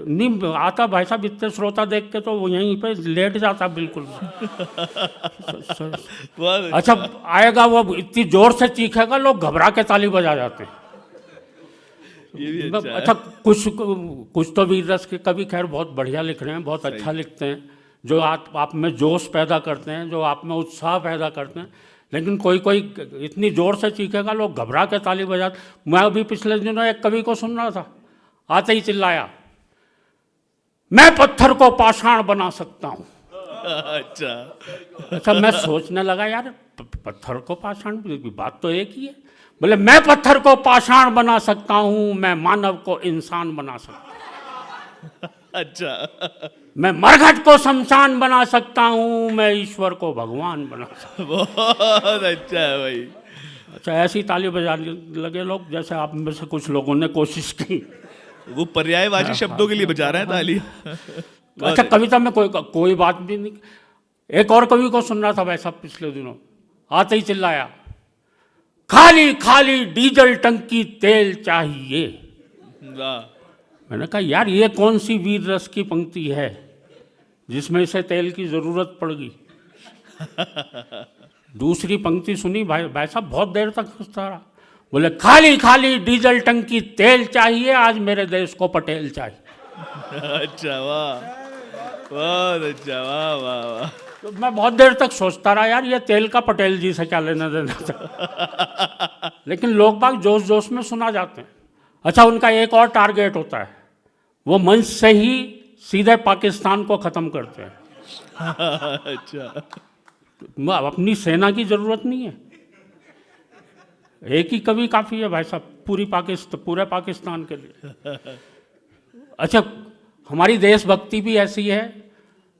नहीं आता भाई साहब, इतने श्रोता देख के तो वो यहीं पे लेट जाता बिल्कुल। बहुत अच्छा आएगा वो, इतनी जोर से चीखेगा लोग घबरा के ताली बजा जाते हैं। ये भी अच्छा है। अच्छा कुछ तो वीर रस के कवि खैर बहुत बढ़िया लिख रहे हैं, बहुत अच्छा लिखते हैं, जो आप में जोश पैदा करते हैं, जो आप में उत्साह पैदा करते हैं। लेकिन कोई इतनी जोर से चीखेगा लोग घबरा के ताली बजाते। मैं अभी पिछले दिनों एक कवि को सुन रहा था, आते ही चिल्लाया, मैं पत्थर को पाषाण बना सकता हूँ। अच्छा मैं सोचने लगा यार पत्थर को पाषाण, बात तो एक ही है। बोले मैं पत्थर को पाषाण बना सकता हूँ, मैं मानव को इंसान बना सकता हूँ। अच्छा मैं मरघट को शमशान बना सकता हूँ, मैं ईश्वर को भगवान बना सकता हूँ। बहुत अच्छा है भाई। अच्छा ऐसी ताली बजाने लगे लोग, जैसे आप में से कुछ लोगों ने कोशिश की। वो पर्यायवाची शब्दों के लिए बजा रहे हैं ताली। अच्छा कविता में कोई बात भी नहीं। एक और कवि को सुन रहा था वैसा पिछले दिनों, आते ही चिल्लाया, खाली खाली डीजल टंकी तेल चाहिए। वाह, मैंने कहा यार ये कौन सी वीर रस की पंक्ति है जिसमें इसे तेल की जरूरत पड़ गई। दूसरी पंक्ति सुनी भाई साहब, बहुत देर तक सोचता रहा। बोले खाली खाली डीजल टंकी तेल चाहिए, आज मेरे देश को पटेल चाहिए। अच्छा वाह, बहुत अच्छा, वाह वाह वाह। तो मैं बहुत देर तक सोचता रहा यार ये तेल का पटेल जी से क्या लेना देना था। लेकिन लोग बाग जोश जोश में सुना जाते हैं। अच्छा उनका एक और टारगेट होता है, वो मंच से ही सीधे पाकिस्तान को ख़त्म करते हैं। अच्छा अपनी सेना की ज़रूरत नहीं है, एक ही कवि काफ़ी है भाई साहब पूरे पाकिस्तान के लिए। अच्छा हमारी देशभक्ति भी ऐसी है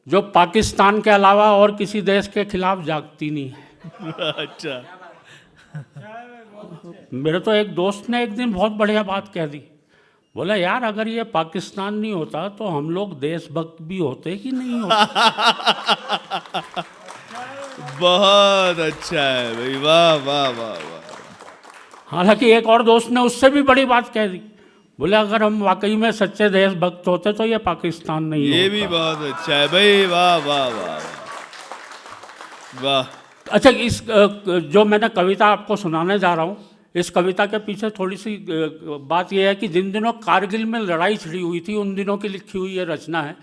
जो पाकिस्तान के अलावा और किसी देश के खिलाफ जागती नहीं है। अच्छा मेरे तो एक दोस्त ने एक दिन बहुत बढ़िया बात कह दी। बोला यार अगर ये पाकिस्तान नहीं होता तो हम लोग देशभक्त भी होते कि नहीं होते। बहुत अच्छा है भाई, वाह वाह वाह वाह। हालांकि एक और दोस्त ने उससे भी बड़ी बात कह दी। बोले अगर हम वाकई में सच्चे देशभक्त होते तो ये पाकिस्तान नहीं ये होता। भी बहुत अच्छा है भाई, वाह वाह वाह वाह। अच्छा इस जो मैंने कविता आपको सुनाने जा रहा हूँ, इस कविता के पीछे थोड़ी सी बात यह है कि जिन दिनों कारगिल में लड़ाई छिड़ी हुई थी उन दिनों की लिखी हुई ये रचना है।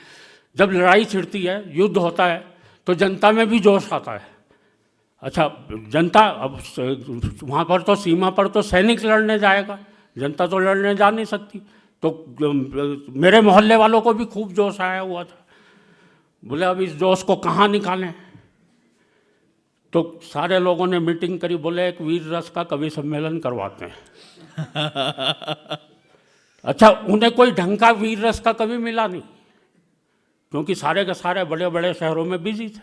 जब लड़ाई छिड़ती है, युद्ध होता है, तो जनता में भी जोश आता है। अच्छा जनता, अब वहाँ पर तो सीमा पर तो सैनिक लड़ने जाएगा, जनता तो लड़ने जा नहीं सकती। तो मेरे मोहल्ले वालों को भी खूब जोश आया हुआ था। बोले अब इस जोश को कहाँ निकालें। तो सारे लोगों ने मीटिंग करी, बोले एक वीर रस का कवि सम्मेलन करवाते हैं। अच्छा उन्हें कोई ढंग का वीर रस का कवि मिला नहीं, क्योंकि सारे के सारे बड़े बड़े शहरों में बिजी थे।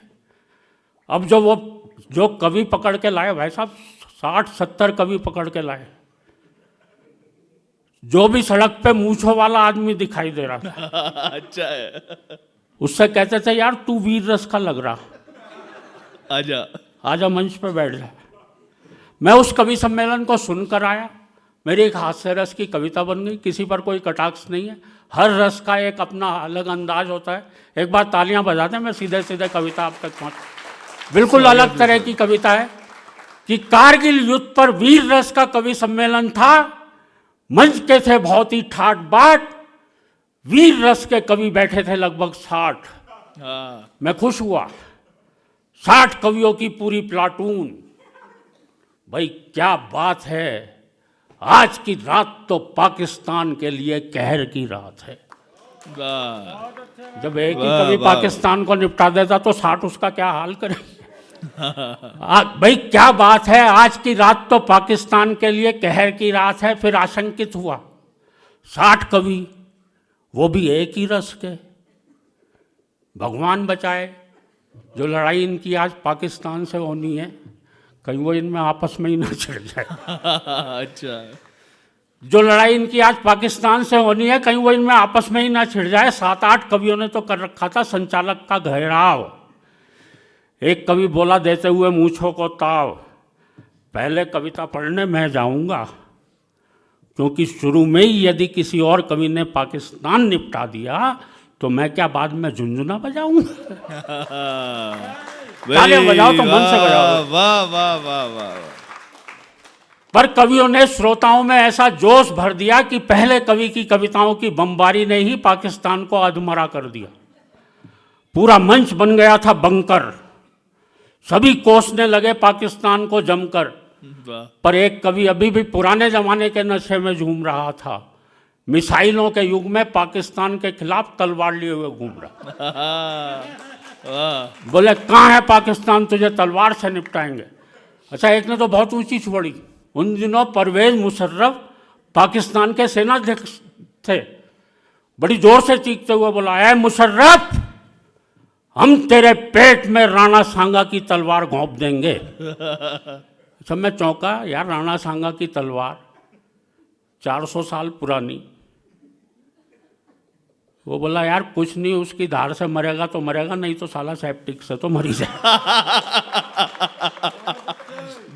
अब जो कवि पकड़ के लाए भाई साहब, 60-70 कवि पकड़ के लाए। जो भी सड़क पे मूंछों वाला आदमी दिखाई दे रहा था अच्छा है, उससे कहते थे यार तू वीर रस का लग रहा, आजा आजा मंच पे बैठ जा। मैं उस कवि सम्मेलन को सुनकर आया, मेरी एक हास्य रस की कविता बन गई। किसी पर कोई कटाक्ष नहीं है, हर रस का एक अपना अलग अंदाज होता है। एक बार तालियां बजा दें, मैं सीधे सीधे कविता आप तक पहुँच। बिल्कुल अलग तरह की कविता है कि कारगिल युद्ध पर वीर रस का कवि सम्मेलन था। मंच के थे बहुत ही ठाट बाट, वीर रस के कवि बैठे थे लगभग 60। हाँ मैं खुश हुआ, 60 कवियों की पूरी प्लाटून। भाई क्या बात है, आज की रात तो पाकिस्तान के लिए कहर की रात है। वाह जब एक ही वाह, कवि वाह। पाकिस्तान को निपटा देता तो 60 उसका क्या हाल करे। भाई क्या बात है, आज की रात तो पाकिस्तान के लिए कहर की रात है। फिर आशंकित हुआ, 60 कवि, वो भी एक ही रस के। भगवान बचाए, जो लड़ाई इनकी आज पाकिस्तान से होनी है, कहीं वो इनमें आपस में ही ना छिड़ जाए। अच्छा जो लड़ाई इनकी आज पाकिस्तान से होनी है, कहीं वो इनमें आपस में ही ना छिड़ जाए। 7-8 कवियों ने तो कर रखा था संचालक का घेराव। एक कवि बोला देते हुए मूंछों को ताव, पहले कविता पढ़ने मैं जाऊंगा, क्योंकि शुरू में ही यदि किसी और कवि ने पाकिस्तान निपटा दिया तो मैं क्या बाद में झुंझुना बजाऊं? तालियां बजाओ तो मन से बजाओ। वाह वाह वाह वाह। पर कवियों ने श्रोताओं में ऐसा जोश भर दिया कि पहले कवि की कविताओं की बमबारी ने ही पाकिस्तान को अधमरा कर दिया। पूरा मंच बन गया था बंकर, सभी कोसने लगे पाकिस्तान को जमकर। पर एक कवि अभी भी पुराने जमाने के नशे में झूम रहा था, मिसाइलों के युग में पाकिस्तान के खिलाफ तलवार लिए हुए घूम रहा। बोले कहाँ है पाकिस्तान, तुझे तलवार से निपटाएंगे। अच्छा, एक ने तो बहुत ऊंची छोड़ी। उन दिनों परवेज मुशर्रफ पाकिस्तान के सेनाध्यक्ष थे। बड़ी जोर से चीखते हुए बोला, ऐ मुशर्रफ, हम तेरे पेट में राणा सांगा की तलवार घोंप देंगे। अच्छा, मैं चौंका, यार राणा सांगा की तलवार 400 साल पुरानी। वो बोला, यार कुछ नहीं, उसकी धार से मरेगा तो मरेगा, नहीं तो साला सेप्टिक से तो मरी जाए।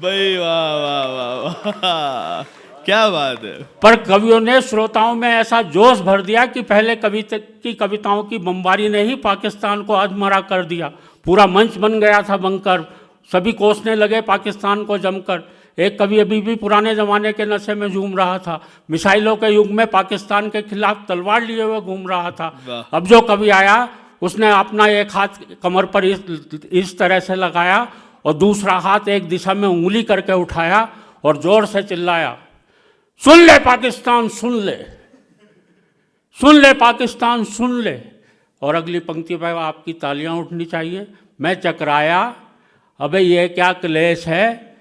भाई वाह वाह वाह वाह, क्या बात है। पर कवियों ने श्रोताओं में ऐसा जोश भर दिया कि पहले की कविताओं की बमबारी ने ही पाकिस्तान को अधमरा कर दिया। पूरा मंच बन गया था बंकर, सभी कोसने लगे पाकिस्तान को जमकर। एक कवि अभी भी पुराने ज़माने के नशे में झूम रहा था, मिसाइलों के युग में पाकिस्तान के खिलाफ तलवार लिए हुए घूम रहा था। अब जो कवि आया उसने अपना एक हाथ कमर पर इस तरह से लगाया और दूसरा हाथ एक दिशा में उंगली करके उठाया और जोर से चिल्लाया, सुन ले पाकिस्तान सुन ले, सुन ले पाकिस्तान सुन ले। और अगली पंक्ति पर आपकी तालियां उठनी चाहिए। मैं चकराया, अबे ये क्या क्लेश है,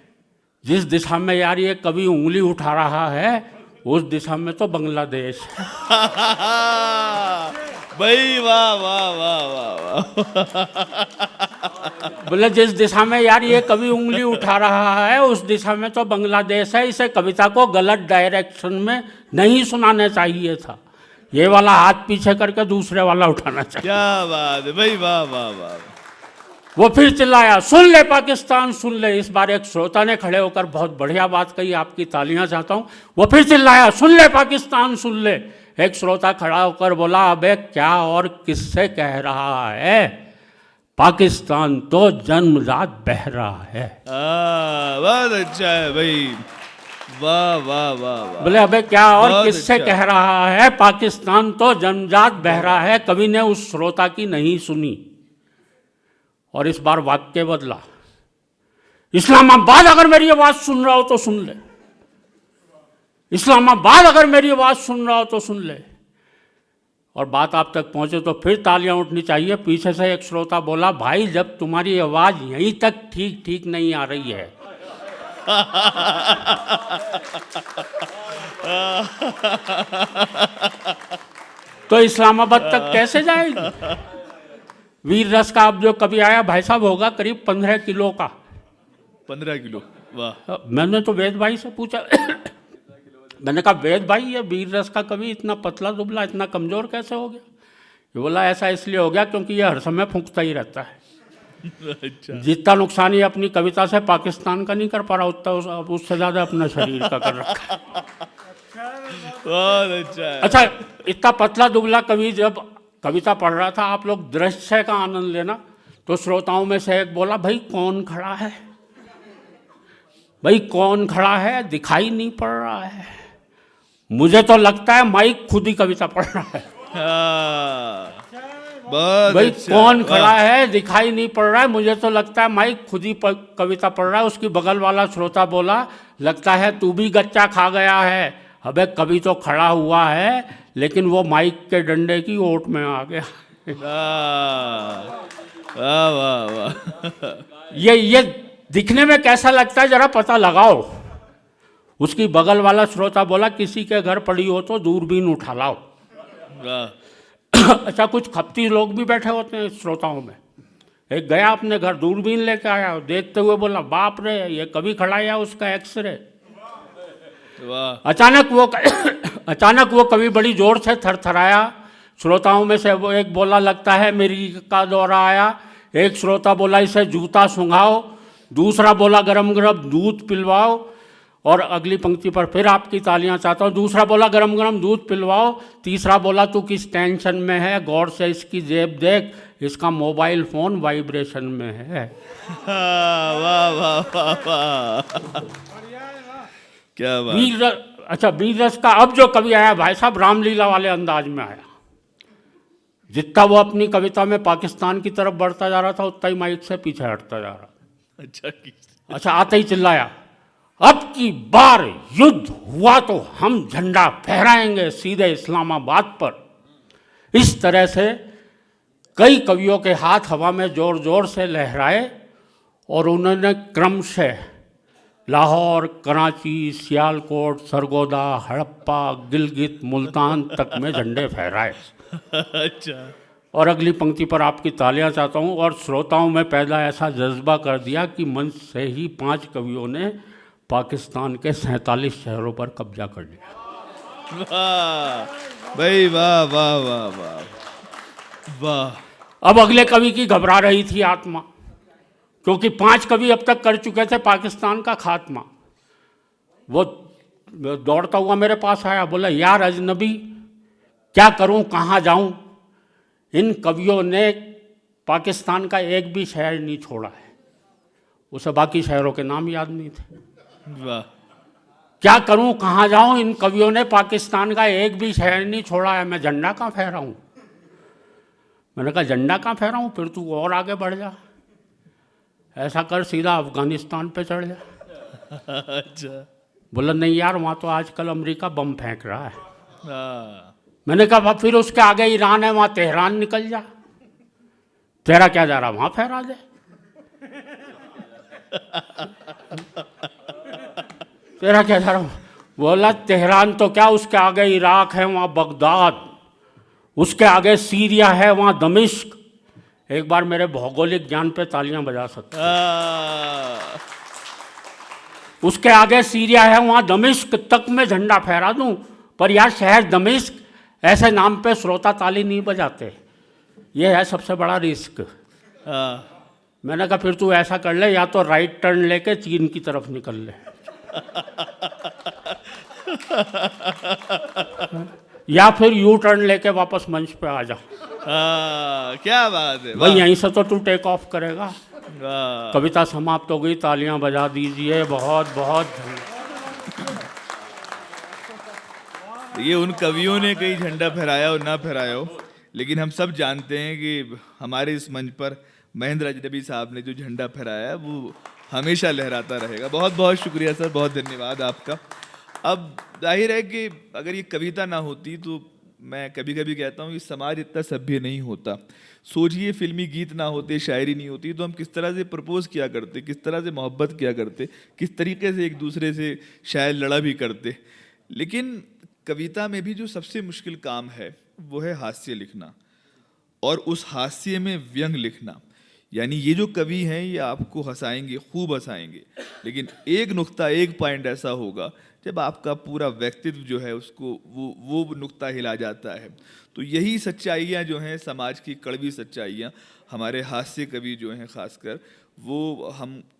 जिस दिशा में यार ये कवि उंगली उठा रहा है उस दिशा में तो बांग्लादेश है। भाई वाह वाह वाह वाह। बोले जिस दिशा में यार ये कवि उंगली उठा रहा है उस दिशा में तो बांग्लादेश है। इसे कविता को गलत डायरेक्शन में नहीं सुनाना चाहिए था, ये वाला हाथ पीछे करके दूसरे वाला उठाना चाहिए। क्या बात है भाई, वाह वाह वाह। वो फिर चिल्लाया, सुन ले पाकिस्तान सुन ले। इस बार एक श्रोता ने खड़े होकर बहुत बढ़िया बात कही, आपकी तालियां चाहता हूं। वो फिर चिल्लाया, सुन ले पाकिस्तान सुन ले। एक श्रोता खड़ा होकर बोला, अबे क्या और किससे कह रहा है, पाकिस्तान तो जन्मजात बह रहा है। बहुत अच्छा है भाई, वाह वाह वाह वाह। बोले अबे क्या और बहुत किससे अच्छा। कह रहा है, पाकिस्तान तो जन्मजात बह रहा है। कवि ने उस श्रोता की नहीं सुनी और इस बार वाक्य बदला, इस्लामाबाद अगर मेरी आवाज सुन रहा हो तो सुन ले, इस्लामाबाद अगर मेरी आवाज सुन रहा हो तो सुन ले। और बात आप तक पहुंचे तो फिर तालियां उठनी चाहिए। पीछे से एक श्रोता बोला, भाई जब तुम्हारी आवाज यहीं तक ठीक ठीक नहीं आ रही है तो इस्लामाबाद तक कैसे जाएगी। वीर रस का अब जो कभी आया भाई साहब होगा करीब 15 किलो का। 15 किलो, वाह। मैंने तो वेद भाई से पूछा मैंने कहा वेद भाई ये वीर रस का कवि इतना पतला दुबला इतना कमजोर कैसे हो गया। ये बोला ऐसा इसलिए हो गया क्योंकि ये हर समय फूंकता ही रहता है। अच्छा। जितना नुकसान ये अपनी कविता से पाकिस्तान का नहीं कर पा रहा उतना उससे ज़्यादा अपने शरीर का कर रखा है। बहुत अच्छा है। अच्छा, इतना पतला दुबला कवि जब कविता पढ़ रहा था, आप लोग दृश्य का आनंद लेना। तो श्रोताओं में से एक बोला, भाई कौन खड़ा है, भाई कौन खड़ा है, दिखाई नहीं पड़ रहा है। मुझे तो लगता है माइक खुद ही कविता पढ़ रहा है। बहुत भाई अच्छा। कौन खड़ा है, दिखाई नहीं पड़ रहा है। मुझे तो लगता है माइक खुद ही कविता पढ़ रहा है। उसकी बगल वाला श्रोता बोला, लगता है तू भी गच्चा खा गया है। अबे कवि तो खड़ा हुआ है लेकिन वो माइक के डंडे की ओट में आ गया। वाह वाह वाह। ये दिखने में कैसा लगता है जरा पता लगाओ। उसकी बगल वाला श्रोता बोला, किसी के घर पड़ी हो तो दूरबीन उठा लाओ। अच्छा, कुछ खपती लोग भी बैठे होते हैं श्रोताओं में। एक गया अपने घर, दूरबीन लेके आया, देखते हुए बोला, बाप रे ये कभी खड़ा है उसका एक्सरे। अचानक वो कवि बड़ी जोर से थरथराया। श्रोताओं में से वो एक बोला, लगता है मेरी का दौरा आया। एक श्रोता बोला, इसे जूता सुंघाओ। दूसरा बोला, गरम गरम दूध पिलवाओ। और अगली पंक्ति पर फिर आपकी तालियां चाहता हूँ। दूसरा बोला गरम गरम दूध पिलवाओ। तीसरा बोला तू किस टेंशन में है, गौर से इसकी जेब देख, इसका मोबाइल फोन वाइब्रेशन में है। वाह वाह वाह वाह, क्या बात। वीर रस का अब जो कवि आया भाई साहब, रामलीला वाले अंदाज में आया। जितना वो अपनी कविता में पाकिस्तान की तरफ बढ़ता जा रहा था, उतना ही माइक से पीछे हटता जा रहा। अच्छा, आते ही चिल्लाया, अब की बार युद्ध हुआ तो हम झंडा फहराएंगे सीधे इस्लामाबाद पर। इस तरह से कई कवियों के हाथ हवा में जोर जोर से लहराए और उन्होंने क्रमशः लाहौर, कराची, सियालकोट, सरगोदा, हड़प्पा, गिलगित, मुल्तान तक में झंडे फहराए। अच्छा, और अगली पंक्ति पर आपकी तालियां चाहता हूँ। और श्रोताओं में पैदा ऐसा जज्बा कर दिया कि मंच से ही 5 कवियों ने पाकिस्तान के 47 शहरों पर कब्जा कर लिया। वाह भाई, वाह वाह वाह वाह वाह। अब अगले कवि की घबरा रही थी आत्मा, क्योंकि 5 कवि अब तक कर चुके थे पाकिस्तान का खात्मा। वो दौड़ता हुआ मेरे पास आया, बोला यार अजनबी, क्या करूं, कहाँ जाऊं? इन कवियों ने पाकिस्तान का एक भी शहर नहीं छोड़ा है। उसे बाकी शहरों के नाम याद नहीं थे। वाह, क्या करूं, कहाँ जाऊं? इन कवियों ने पाकिस्तान का एक भी शहर नहीं छोड़ा है। मैं झंडा कहाँ फहराऊं? मैंने कहा झंडा कहाँ फहराऊं? फिर तू और आगे बढ़ जा, ऐसा कर सीधा अफगानिस्तान पे चढ़ जा। अच्छा, बोला नहीं यार, वहाँ तो आजकल अमेरिका बम फेंक रहा है। हाँ, मैंने कहा फिर उसके आगे ईरान है, वहाँ तेहरान निकल जा। तेरा क्या जा रहा, वहाँ फहरा दे। तेरा क्या जा रहा? बोला तेहरान तो क्या, उसके आगे इराक है, वहाँ बगदाद, उसके आगे सीरिया है, वहाँ दमिश्क। एक बार मेरे भौगोलिक ज्ञान पे तालियां बजा सकते हैं। उसके आगे सीरिया है, वहाँ दमिश्क तक में झंडा फहरा दूं। पर यार शहर दमिश्क ऐसे नाम पे श्रोता ताली नहीं बजाते, ये है सबसे बड़ा रिस्क। मैंने कहा फिर तू ऐसा कर ले, या तो राइट टर्न लेके चीन की तरफ निकल ले, या फिर यू टर्न लेके वापस मंच पे आ जा। क्या बात है भाई, यहीं से तो तू टेक ऑफ करेगा। वाह। कविता समाप्त हो गई, तालियां बजा दीजिए। बहुत बहुत धन्यवाद। ये उन कवियों ने कहीं झंडा फहराया हो ना फहराया हो, लेकिन हम सब जानते हैं कि हमारे इस मंच पर महेंद्र अजनबी साहब ने जो झंडा फहराया है वो हमेशा लहराता रहेगा। बहुत बहुत शुक्रिया सर, बहुत धन्यवाद आपका। अब जाहिर है कि अगर ये कविता ना होती तो मैं कभी कभी कहता हूँ ये समाज इतना सभ्य नहीं होता। सोचिए फिल्मी गीत ना होते, शायरी नहीं होती, तो हम किस तरह से प्रपोज किया करते, किस तरह से मोहब्बत किया करते, किस तरीके से एक दूसरे से शायद लड़ा भी करते। लेकिन कविता में भी जो सबसे मुश्किल काम है वो है हास्य लिखना, और उस हास्य में व्यंग लिखना। यानी ये जो कवि हैं ये आपको हंसाएंगे, खूब हंसाएंगे, लेकिन एक नुक्ता, एक पॉइंट ऐसा होगा जब आपका पूरा व्यक्तित्व जो है उसको वो नुक्ता हिला जाता है। तो यही सच्चाइयाँ जो हैं, समाज की कड़वी सच्चाइयाँ, हमारे हास्य कवि जो हैं खासकर, वो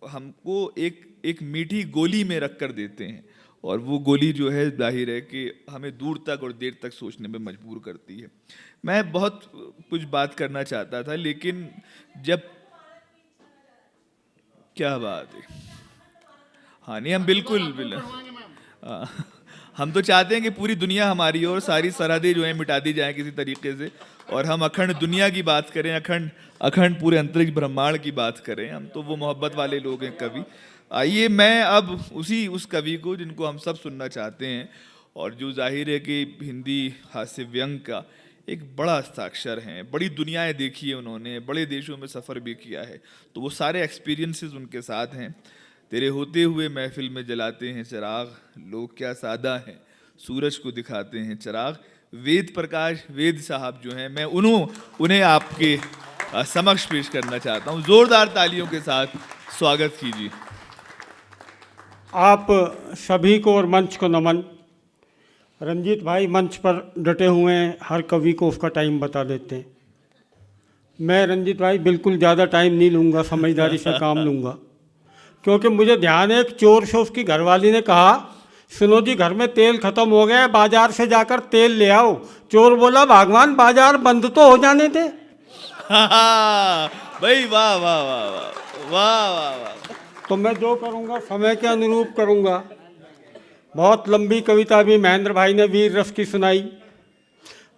हमको एक मीठी गोली में रख कर देते हैं, और वो गोली जो है जाहिर है कि हमें दूर तक और देर तक सोचने में मजबूर करती है। मैं बहुत कुछ बात करना चाहता था, लेकिन जब क्या बात है, हाँ नहीं, हम बिल्कुल हम तो चाहते हैं कि पूरी दुनिया हमारी और सारी सरहदें जो हैं मिटा दी जाएं किसी तरीके से, और हम अखंड दुनिया की बात करें, अखंड पूरे अंतरिक्ष ब्रह्मांड की बात करें। हम तो वो मोहब्बत वाले लोग हैं कवि। आइए मैं अब उस कवि को जिनको हम सब सुनना चाहते हैं, और जो जाहिर है कि हिंदी हास्य व्यंग का एक बड़ा हस्ताक्षर हैं, बड़ी दुनियाएं देखी है उन्होंने, बड़े देशों में सफ़र भी किया है, तो वो सारे एक्सपीरियंसेस उनके साथ हैं। तेरे होते हुए महफिल में जलाते हैं चिराग, लोग क्या सादा हैं, सूरज को दिखाते हैं चिराग। वेद प्रकाश वेद साहब जो हैं, मैं उन्हें आपके समक्ष पेश करना चाहता हूँ। ज़ोरदार तालियों के साथ स्वागत कीजिए। आप सभी को और मंच को नमन। रंजीत भाई मंच पर डटे हुए हैं, हर कवि को उसका टाइम बता देते हैं। मैं रंजीत भाई बिल्कुल ज़्यादा टाइम नहीं लूँगा, समझदारी से काम लूँगा। क्योंकि मुझे ध्यान है एक चोर से उसकी घरवाली ने कहा, सुनो जी घर में तेल खत्म हो गया है, बाजार से जाकर तेल ले आओ। चोर बोला, भगवान बाजार बंद तो हो जाने दे। भाई वाह वाह वाह वाह वाह वाह वाह। तो मैं जो करूँगा समय के अनुरूप करूँगा। बहुत लंबी कविता भी महेंद्र भाई ने वीर रस की सुनाई।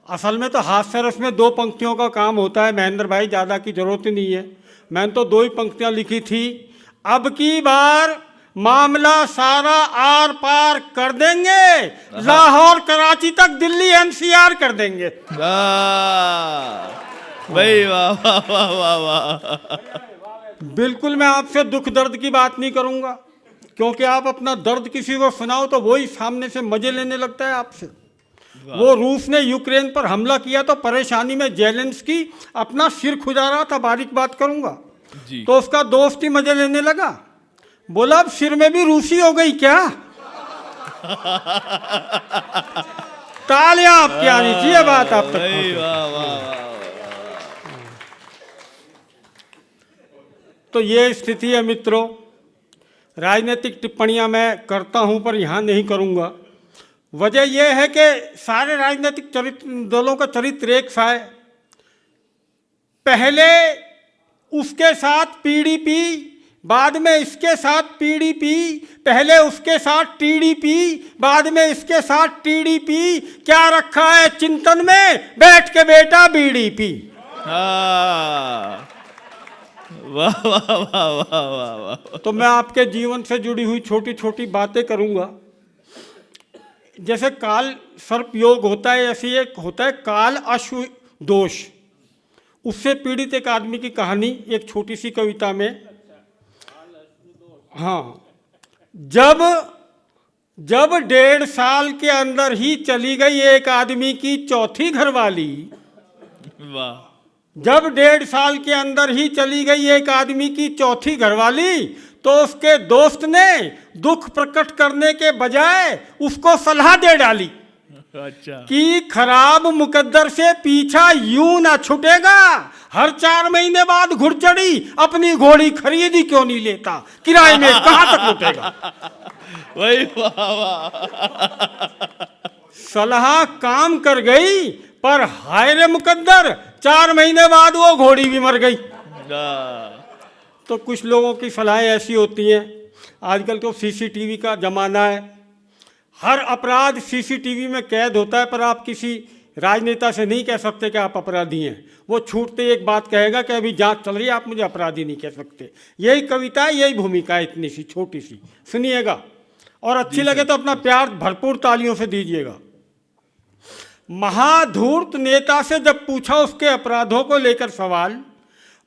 असल में तो हास्य रस में 2 पंक्तियों का काम होता है महेंद्र भाई, ज़्यादा की जरूरत ही नहीं है। मैंने तो 2 ही पंक्तियाँ लिखी थी। अब की बार मामला सारा आर पार कर देंगे, लाहौर कराची तक दिल्ली एनसीआर कर देंगे। भाई वाह वाह वाह वाह वाह। बिल्कुल मैं आपसे दुख दर्द की बात नहीं करूंगा, क्योंकि आप अपना दर्द किसी को सुनाओ तो वही सामने से मजे लेने लगता है आपसे। वो रूस ने यूक्रेन पर हमला किया तो परेशानी में जेलेंस्की अपना सिर खुजा रहा था, बारीक बात करूंगा जी। तो उसका दोस्त ही मजे लेने लगा, बोला अब सिर में भी रूसी हो गई क्या। तालियां आपकी आनी चाहिए बात आप तक। भाई वाह वाह वाह। तो ये स्थिति है मित्रों। राजनीतिक टिप्पणियां मैं करता हूं पर यहाँ नहीं करूंगा। वजह यह है कि सारे राजनीतिक दलों का चरित्र एक सा है। पहले उसके साथ पीडीपी, बाद में इसके साथ पीडीपी, पहले उसके साथ टीडीपी, बाद में इसके साथ टीडीपी। क्या रखा है चिंतन में बैठ के बेटा बीडीपी। वाह वाह वाह वाह वाह वाह। तो मैं आपके जीवन से जुड़ी हुई छोटी छोटी बातें करूंगा। जैसे काल सर्प योग होता है, ऐसे एक होता है काल अश्व दोष। उससे पीड़ित एक आदमी की कहानी एक छोटी सी कविता में। हाँ, जब 1.5 साल के अंदर ही चली गई एक आदमी की चौथी घरवाली, वाह। जब 1.5 साल के अंदर ही चली गई एक आदमी की चौथी घरवाली, तो उसके दोस्त ने दुख प्रकट करने के बजाय उसको सलाह दे डाली अच्छा कि खराब मुकद्दर से पीछा यूं ना छूटेगा। हर 4 महीने बाद घुड़चढ़ी अपनी घोड़ी खरीदी क्यों नहीं लेता, किराए में कहां तक लुटेगा। वही वाह वाह। सलाह काम कर गई, पर हाय रे मुकद्दर, 4 महीने बाद वो घोड़ी भी मर गई। तो कुछ लोगों की सलाहें ऐसी होती हैं। आजकल तो सीसीटीवी का जमाना है, हर अपराध सीसीटीवी में कैद होता है, पर आप किसी राजनेता से नहीं कह सकते कि आप अपराधी हैं। वो छूटते एक बात कहेगा कि अभी जांच चल रही है, आप मुझे अपराधी नहीं कह सकते। यही कविता है, यही भूमिका है, इतनी सी छोटी सी, सुनिएगा और अच्छी लगे तो अपना प्यार भरपूर तालियों से दीजिएगा। महाधूर्त नेता से जब पूछा उसके अपराधों को लेकर सवाल,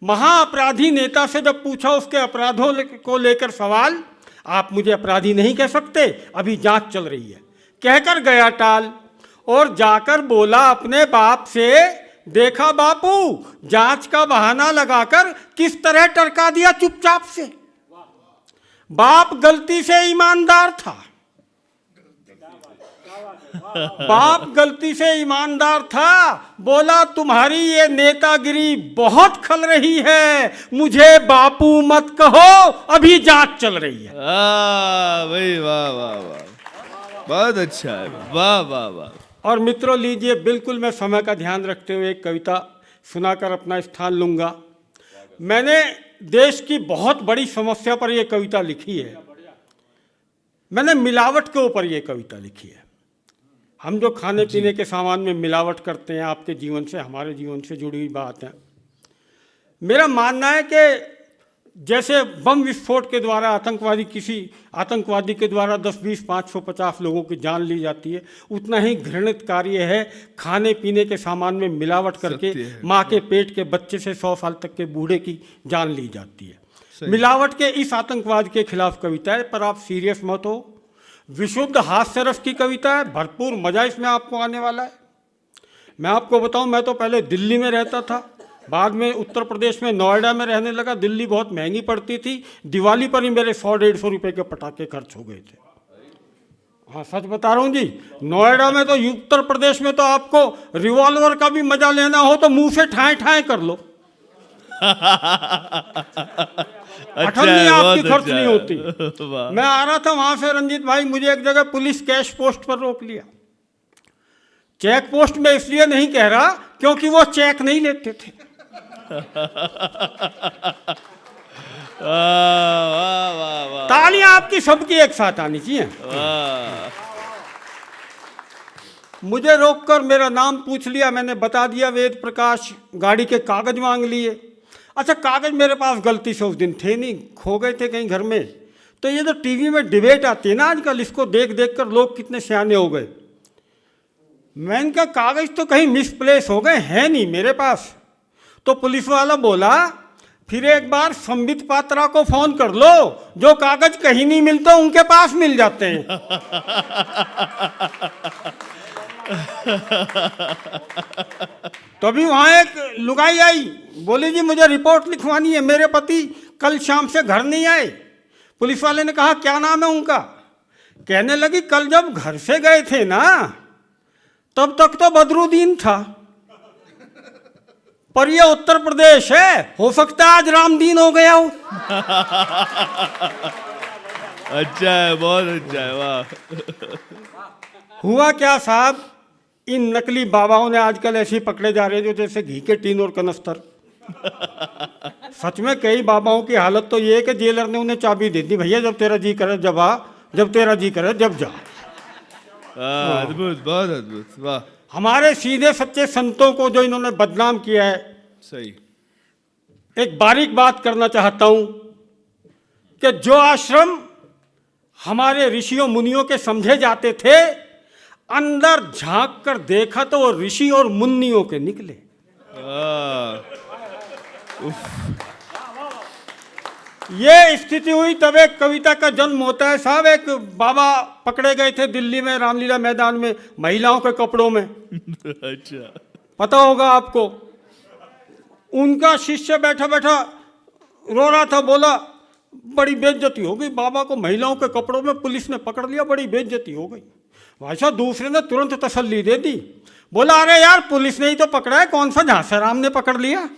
महाअपराधी नेता से जब पूछा उसके अपराधों को लेकर सवाल, आप मुझे अपराधी नहीं कह सकते, अभी जांच चल रही है, कहकर गया टाल। और जाकर बोला अपने बाप से, देखा बापू जांच का बहाना लगाकर किस तरह टरका दिया चुपचाप से। बाप गलती से ईमानदार था, बाप गलती से ईमानदार था। बोला तुम्हारी ये नेतागिरी बहुत खल रही है, मुझे बापू मत कहो, अभी जांच चल रही है। भाई वाह वाह वाह, बहुत अच्छा है, वाह वाह वाह। और मित्रों लीजिए, बिल्कुल मैं समय का ध्यान रखते हुए एक कविता सुनाकर अपना स्थान लूंगा। मैंने देश की बहुत बड़ी समस्या पर यह कविता लिखी है। मैंने मिलावट के ऊपर यह कविता लिखी है। हम जो खाने पीने के सामान में मिलावट करते हैं, आपके जीवन से हमारे जीवन से जुड़ी हुई बात है। मेरा मानना है कि जैसे बम विस्फोट के द्वारा किसी आतंकवादी के द्वारा 10, 20, 500, 50 लोगों की जान ली जाती है, उतना ही घृणित कार्य है खाने पीने के सामान में मिलावट करके माँ के पेट के बच्चे से 100 साल तक के बूढ़े की जान ली जाती है। मिलावट के इस आतंकवाद के खिलाफ कविता है, पर आप सीरियस मत हो। विशुद्ध हास्य रस की कविता है, भरपूर मजा इसमें आपको आने वाला है। मैं आपको बताऊं, मैं तो पहले दिल्ली में रहता था, बाद में उत्तर प्रदेश में नोएडा में रहने लगा। दिल्ली बहुत महंगी पड़ती थी, दिवाली पर ही मेरे 100-150 रुपए के पटाखे खर्च हो गए थे। हाँ सच बता रहा हूँ जी। नोएडा में तो, उत्तर प्रदेश में तो आपको रिवॉल्वर का भी मजा लेना हो तो मुंह से ठाए ठाए कर लो। अठन्नी है, आपकी बहुत खर्च अच्छा नहीं है। होती। वाह। मैं आ रहा था वहां से रंजीत भाई, मुझे एक जगह पुलिस कैश पोस्ट पर रोक लिया। चेक पोस्ट में इसलिए नहीं कह रहा क्योंकि वो चेक नहीं लेते थे। वाह वाह वाह वाह तालियां आपकी सबकी एक साथ आनी चाहिए। वाह। मुझे रोककर मेरा नाम पूछ लिया, मैंने बता दिया वेद प्रकाश, गाड़ी के कागज मांग लिए। अच्छा, कागज मेरे पास गलती से उस दिन थे नहीं, खो गए थे कहीं घर में। तो ये जो टीवी में डिबेट आती है ना आजकल, इसको देख देख कर लोग कितने सियाने हो गए। मैं इनका कागज तो कहीं मिसप्लेस हो गए, हैं नहीं मेरे पास। तो पुलिस वाला बोला, फिर एक बार संबित पात्रा को फोन कर लो, जो कागज कहीं नहीं मिलते उनके पास मिल जाते हैं। तभी वहां एक लुगाई आई, बोली जी मुझे रिपोर्ट लिखवानी है, मेरे पति कल शाम से घर नहीं आए। पुलिस वाले ने कहा क्या नाम है उनका? कहने लगी कल जब घर से गए थे ना तब तक तो बदरुद्दीन था, पर ये उत्तर प्रदेश है, हो सकता है आज रामदीन हो गया हो। अच्छा है, बहुत अच्छा है, वाह। हुआ क्या साहब, इन नकली बाबाओं ने आजकल ऐसे पकड़े जा रहे हैं जो जैसे घी के टीन और कनस्तर। सच में कई बाबाओं की हालत तो ये है कि जेलर ने उन्हें चाबी दे दी, भैया जब तेरा जी करे जब आ, जब तेरा जी करे जब जा। अद्भुत, बहुत अद्भुत, वाह। हमारे सीधे सच्चे संतों को जो इन्होंने बदनाम किया है। सही। एक बारीक बात करना चाहता हूं कि जो आश्रम हमारे ऋषियों मुनियों के समझे जाते थे, अंदर झांक कर देखा तो वो ऋषि और मुनियों के निकले। ये स्थिति हुई तब एक कविता का जन्म होता है साहब। एक बाबा पकड़े गए थे दिल्ली में रामलीला मैदान में महिलाओं के कपड़ों में, अच्छा, पता होगा आपको। उनका शिष्य बैठा बैठा रो रहा था, बोला बड़ी बेइज्जती हो गई, बाबा को महिलाओं के कपड़ों में पुलिस ने पकड़ लिया, बड़ी बेइज्जती हो गई। भाई साहब दूसरे ने तुरंत तसल्ली दे दी, बोला अरे यार पुलिस ने ही तो पकड़ा है, कौन सा झांसाराम ने पकड़ लिया।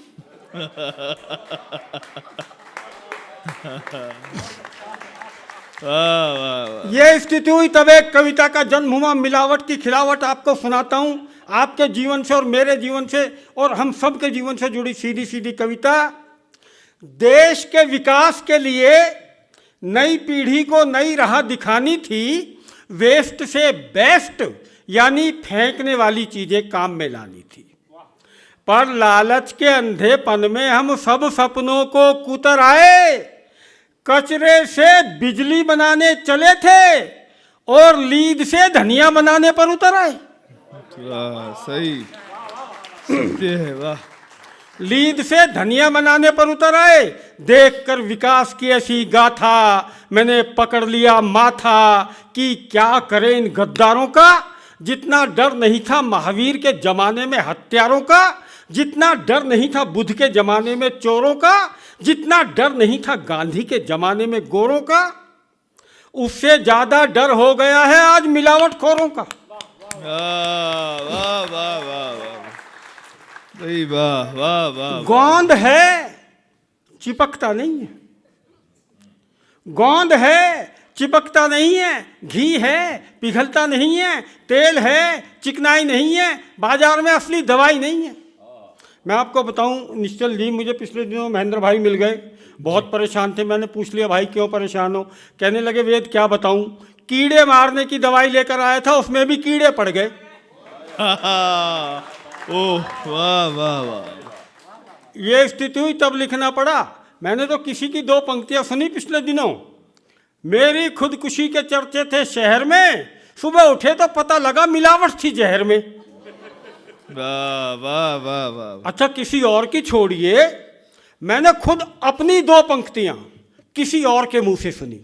वाह वाह वाह। ये स्थिति हुई तब एक कविता का जन्म हुआ। मिलावट की खिलावट आपको सुनाता हूं, आपके जीवन से और मेरे जीवन से और हम सब के जीवन से जुड़ी सीधी सीधी कविता। देश के विकास के लिए नई पीढ़ी को नई राह दिखानी थी, वेस्ट से बेस्ट यानी फेंकने वाली चीजें काम में लानी थी। पर लालच के अंधेपन में हम सब सपनों को कुतर आए, कचरे से बिजली बनाने चले थे और लीद से धनिया बनाने पर उतर आए। वाह, सही, सत्य है, वाह। लीद से धनिया बनाने पर उतर आए, देखकर विकास की ऐसी गाथा मैंने पकड़ लिया माथा कि क्या करें इन गद्दारों का। जितना डर नहीं था महावीर के जमाने में हत्यारों का, जितना डर नहीं था बुद्ध के जमाने में चोरों का, जितना डर नहीं था गांधी के जमाने में गोरों का, उससे ज्यादा डर हो गया है आज मिलावटखोरों का। वाह वाह वाह वाह वाह, सही, वाह वाह वाह। गोंद है चिपकता नहीं है, गोंद है चिपकता नहीं है, घी है पिघलता नहीं है, तेल है चिकनाई नहीं है, बाजार में असली दवाई नहीं है। मैं आपको बताऊं निश्चल जी, मुझे पिछले दिनों महेंद्र भाई मिल गए, बहुत परेशान थे। मैंने पूछ लिया भाई क्यों परेशान हो? कहने लगे वेद क्या बताऊं, कीड़े मारने की दवाई लेकर आया था, उसमें भी कीड़े पड़ गए। ओह वाह वाह वाह। ये स्थिति हुई तब लिखना पड़ा। मैंने तो किसी की दो पंक्तियां सुनी पिछले दिनों, मेरी खुदकुशी के चर्चे थे शहर में, सुबह उठे तो पता लगा मिलावट थी जहर में। वाह वाह वाह वाह। अच्छा किसी और की छोड़िए, मैंने खुद अपनी दो पंक्तियां किसी और के मुंह से सुनी।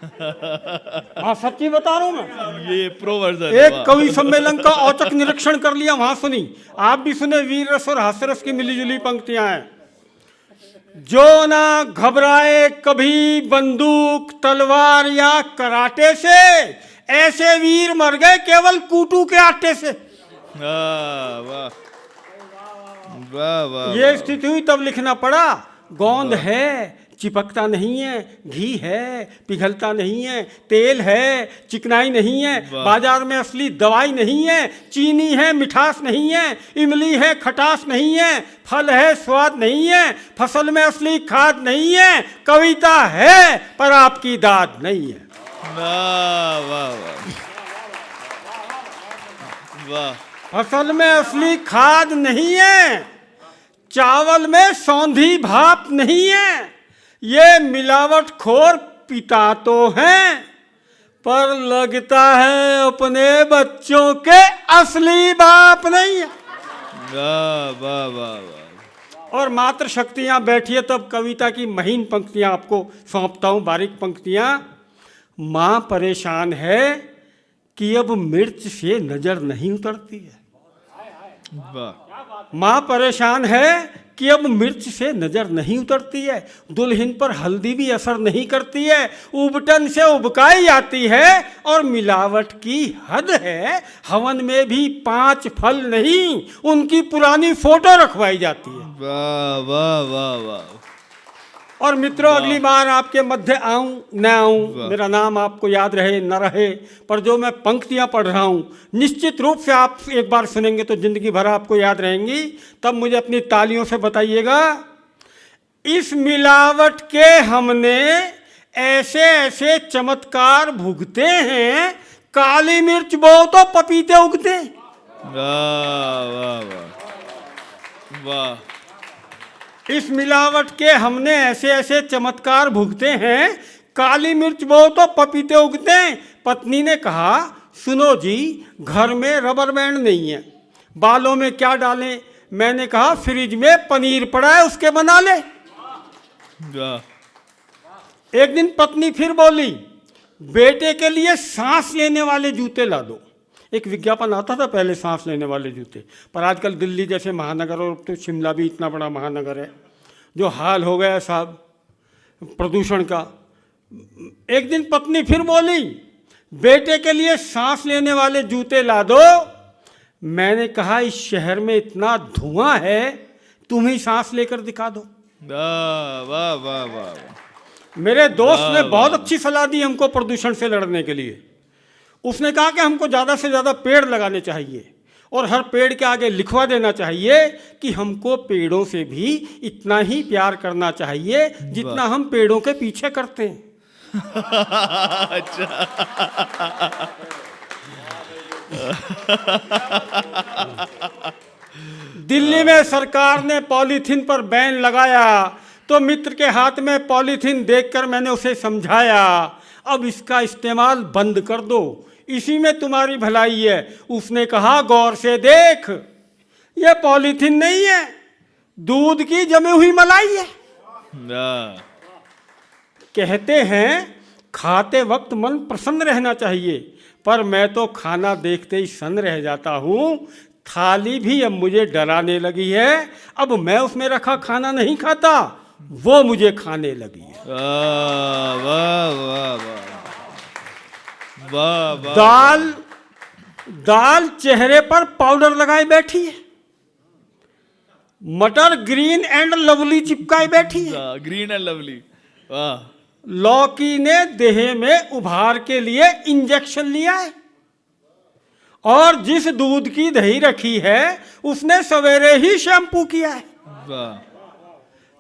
हाँ सच्ची बता रहा हूं मैं। ये प्रो वर्जन। एक कवि सम्मेलन का औचक निरीक्षण कर लिया, वहां सुनी। आप भी सुने, वीर रस और हास्यरस की मिलीजुली पंक्तियां हैं। जो ना घबराए कभी बंदूक तलवार या कराटे से, ऐसे वीर मर गए केवल कूटू के आटे से। वाह वाह वाह वाह ये स्थिति हुई तब लिखना पड़ा। गोंद है चिपकता नहीं है, घी है पिघलता नहीं है, तेल है चिकनाई नहीं है, बाजार में असली दवाई नहीं है, चीनी है मिठास नहीं है, इमली है खटास नहीं है, फल है स्वाद नहीं है, फसल में असली खाद नहीं है, कविता है पर आपकी दाद नहीं है। वाह वाह वाह वाह। फसल में असली खाद नहीं है, चावल में सौंधी भाप नहीं है, ये मिलावटखोर पिता तो हैं पर लगता है अपने बच्चों के असली बाप नहीं है। वाह वाह वाह वाह। और मात्र शक्तियां बैठिए तब कविता की महीन पंक्तियां आपको सौंपता हूं, बारीक पंक्तियां। मां परेशान है कि अब मिर्च से नजर नहीं उतरती है। वाह। माँ परेशान है कि अब मिर्च से नजर नहीं उतरती है, दुल्हन पर हल्दी भी असर नहीं करती है, उबटन से उबकाई जाती है और मिलावट की हद है, हवन में भी 5 फल नहीं उनकी पुरानी फोटो रखवाई जाती है। वाह वाह वाह वाह। और मित्रों अगली बार आपके मध्य आऊं न आऊं, मेरा नाम आपको याद रहे न रहे, पर जो मैं पंक्तियां पढ़ रहा हूं निश्चित रूप से आप एक बार सुनेंगे तो जिंदगी भर आपको याद रहेंगी। तब मुझे अपनी तालियों से बताइएगा। इस मिलावट के हमने ऐसे ऐसे चमत्कार भुगते हैं, काली मिर्च बो तो पपीते उगते। वाह वाह वाह वाह। इस मिलावट के हमने ऐसे ऐसे चमत्कार भुगते हैं, काली मिर्च बो तो पपीते उगते। पत्नी ने कहा सुनो जी, घर में रबर बैंड नहीं है, बालों में क्या डालें? मैंने कहा फ्रिज में पनीर पड़ा है उसके बना ले। एक दिन पत्नी फिर बोली बेटे के लिए सांस लेने वाले जूते ला दो। एक विज्ञापन आता था पहले सांस लेने वाले जूते, पर आजकल दिल्ली जैसे महानगर और तो शिमला भी इतना बड़ा महानगर है, जो हाल हो गया साहब प्रदूषण का। एक दिन पत्नी फिर बोली बेटे के लिए सांस लेने वाले जूते ला दो। मैंने कहा इस शहर में इतना धुआं है, तुम ही सांस लेकर दिखा दो। वाह वाह वाह वाह। मेरे दोस्त ने बहुत अच्छी सलाह दी हमको प्रदूषण से लड़ने के लिए। उसने कहा कि हमको ज़्यादा से ज़्यादा पेड़ लगाने चाहिए और हर पेड़ के आगे लिखवा देना चाहिए कि हमको पेड़ों से भी इतना ही प्यार करना चाहिए जितना हम पेड़ों के पीछे करते हैं। अच्छा। दिल्ली में सरकार ने पॉलीथीन पर बैन लगाया तो मित्र के हाथ में पॉलीथीन देखकर मैंने उसे समझाया अब इसका इस्तेमाल बंद कर दो, इसी में तुम्हारी भलाई है। उसने कहा गौर से देख, ये पॉलीथीन नहीं है, दूध की जमी हुई मलाई है। कहते हैं खाते वक्त मन प्रसन्न रहना चाहिए, पर मैं तो खाना देखते ही सन्न रह जाता हूँ। थाली भी अब मुझे डराने लगी है, अब मैं उसमें रखा खाना नहीं खाता, वो मुझे खाने लगी है। वाह वाह वाह वाह वाह। दाल चेहरे पर पाउडर लगाए बैठी है, मटर ग्रीन एंड लवली चिपकाए बैठी है, ग्रीन एंड लवली। वाह। लौकी ने देह में उभार के लिए इंजेक्शन लिया है, और जिस दूध की दही रखी है उसने सवेरे ही शैम्पू किया है। वाह।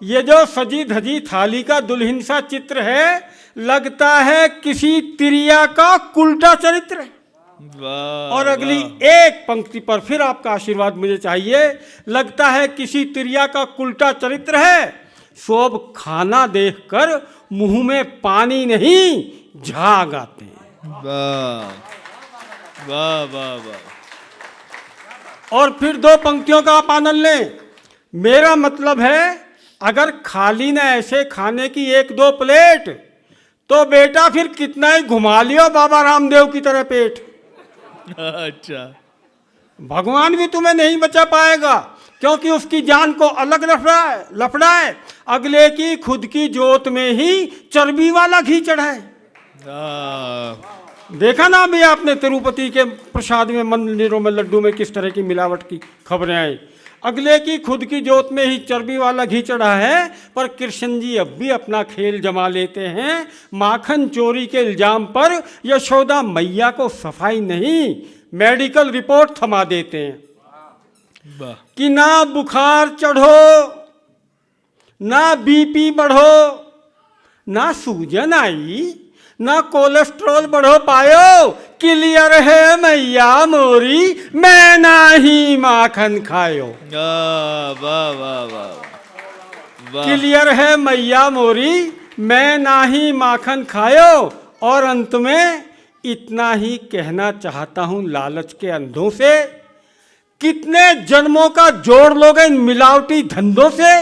ये जो सजी धजी थाली का दुल्हन सा चित्र है, लगता है किसी तिरिया का उल्टा चरित्र है। वाह। और अगली एक पंक्ति पर फिर आपका आशीर्वाद मुझे चाहिए। लगता है किसी तिरिया का उल्टा चरित्र है, सोब खाना देखकर मुंह में पानी नहीं झाग आते हैं। वाह वाह वाह वाह। और फिर दो पंक्तियों का आप आनंद लें। मेरा मतलब है अगर खाली ना ऐसे खाने की 1-2 प्लेट, तो बेटा फिर कितना ही घुमा लियो बाबा रामदेव की तरह पेट। अच्छा। भगवान भी तुम्हें नहीं बचा पाएगा, क्योंकि उसकी जान को अलग लफड़ा है, अगले की खुद की जोत में ही चर्बी वाला घी चढ़ाए। देखा ना अभी आपने तिरुपति के प्रसाद में, मंदिरों में, लड्डू में किस तरह की मिलावट की खबरें आई। अगले की खुद की जोत में ही चर्बी वाला घी चढ़ा है, पर कृष्ण जी अब भी अपना खेल जमा लेते हैं। माखन चोरी के इल्जाम पर यशोदा मैया को सफाई नहीं, मेडिकल रिपोर्ट थमा देते हैं कि ना बुखार चढ़ो, ना बीपी बढ़ो, ना सूजन आई, ना कोलेस्ट्रॉल बढ़ो पायो, क्लियर है मैया मोरी, मैं नाही माखन खायो। वाह वाह वाह वाह वाह। क्लियर है मैया मोरी, मैं नाही माखन खायो। और अंत में इतना ही कहना चाहता हूं लालच के अंधों से, कितने जन्मों का जोड़ लोगे इन मिलावटी धंधों से।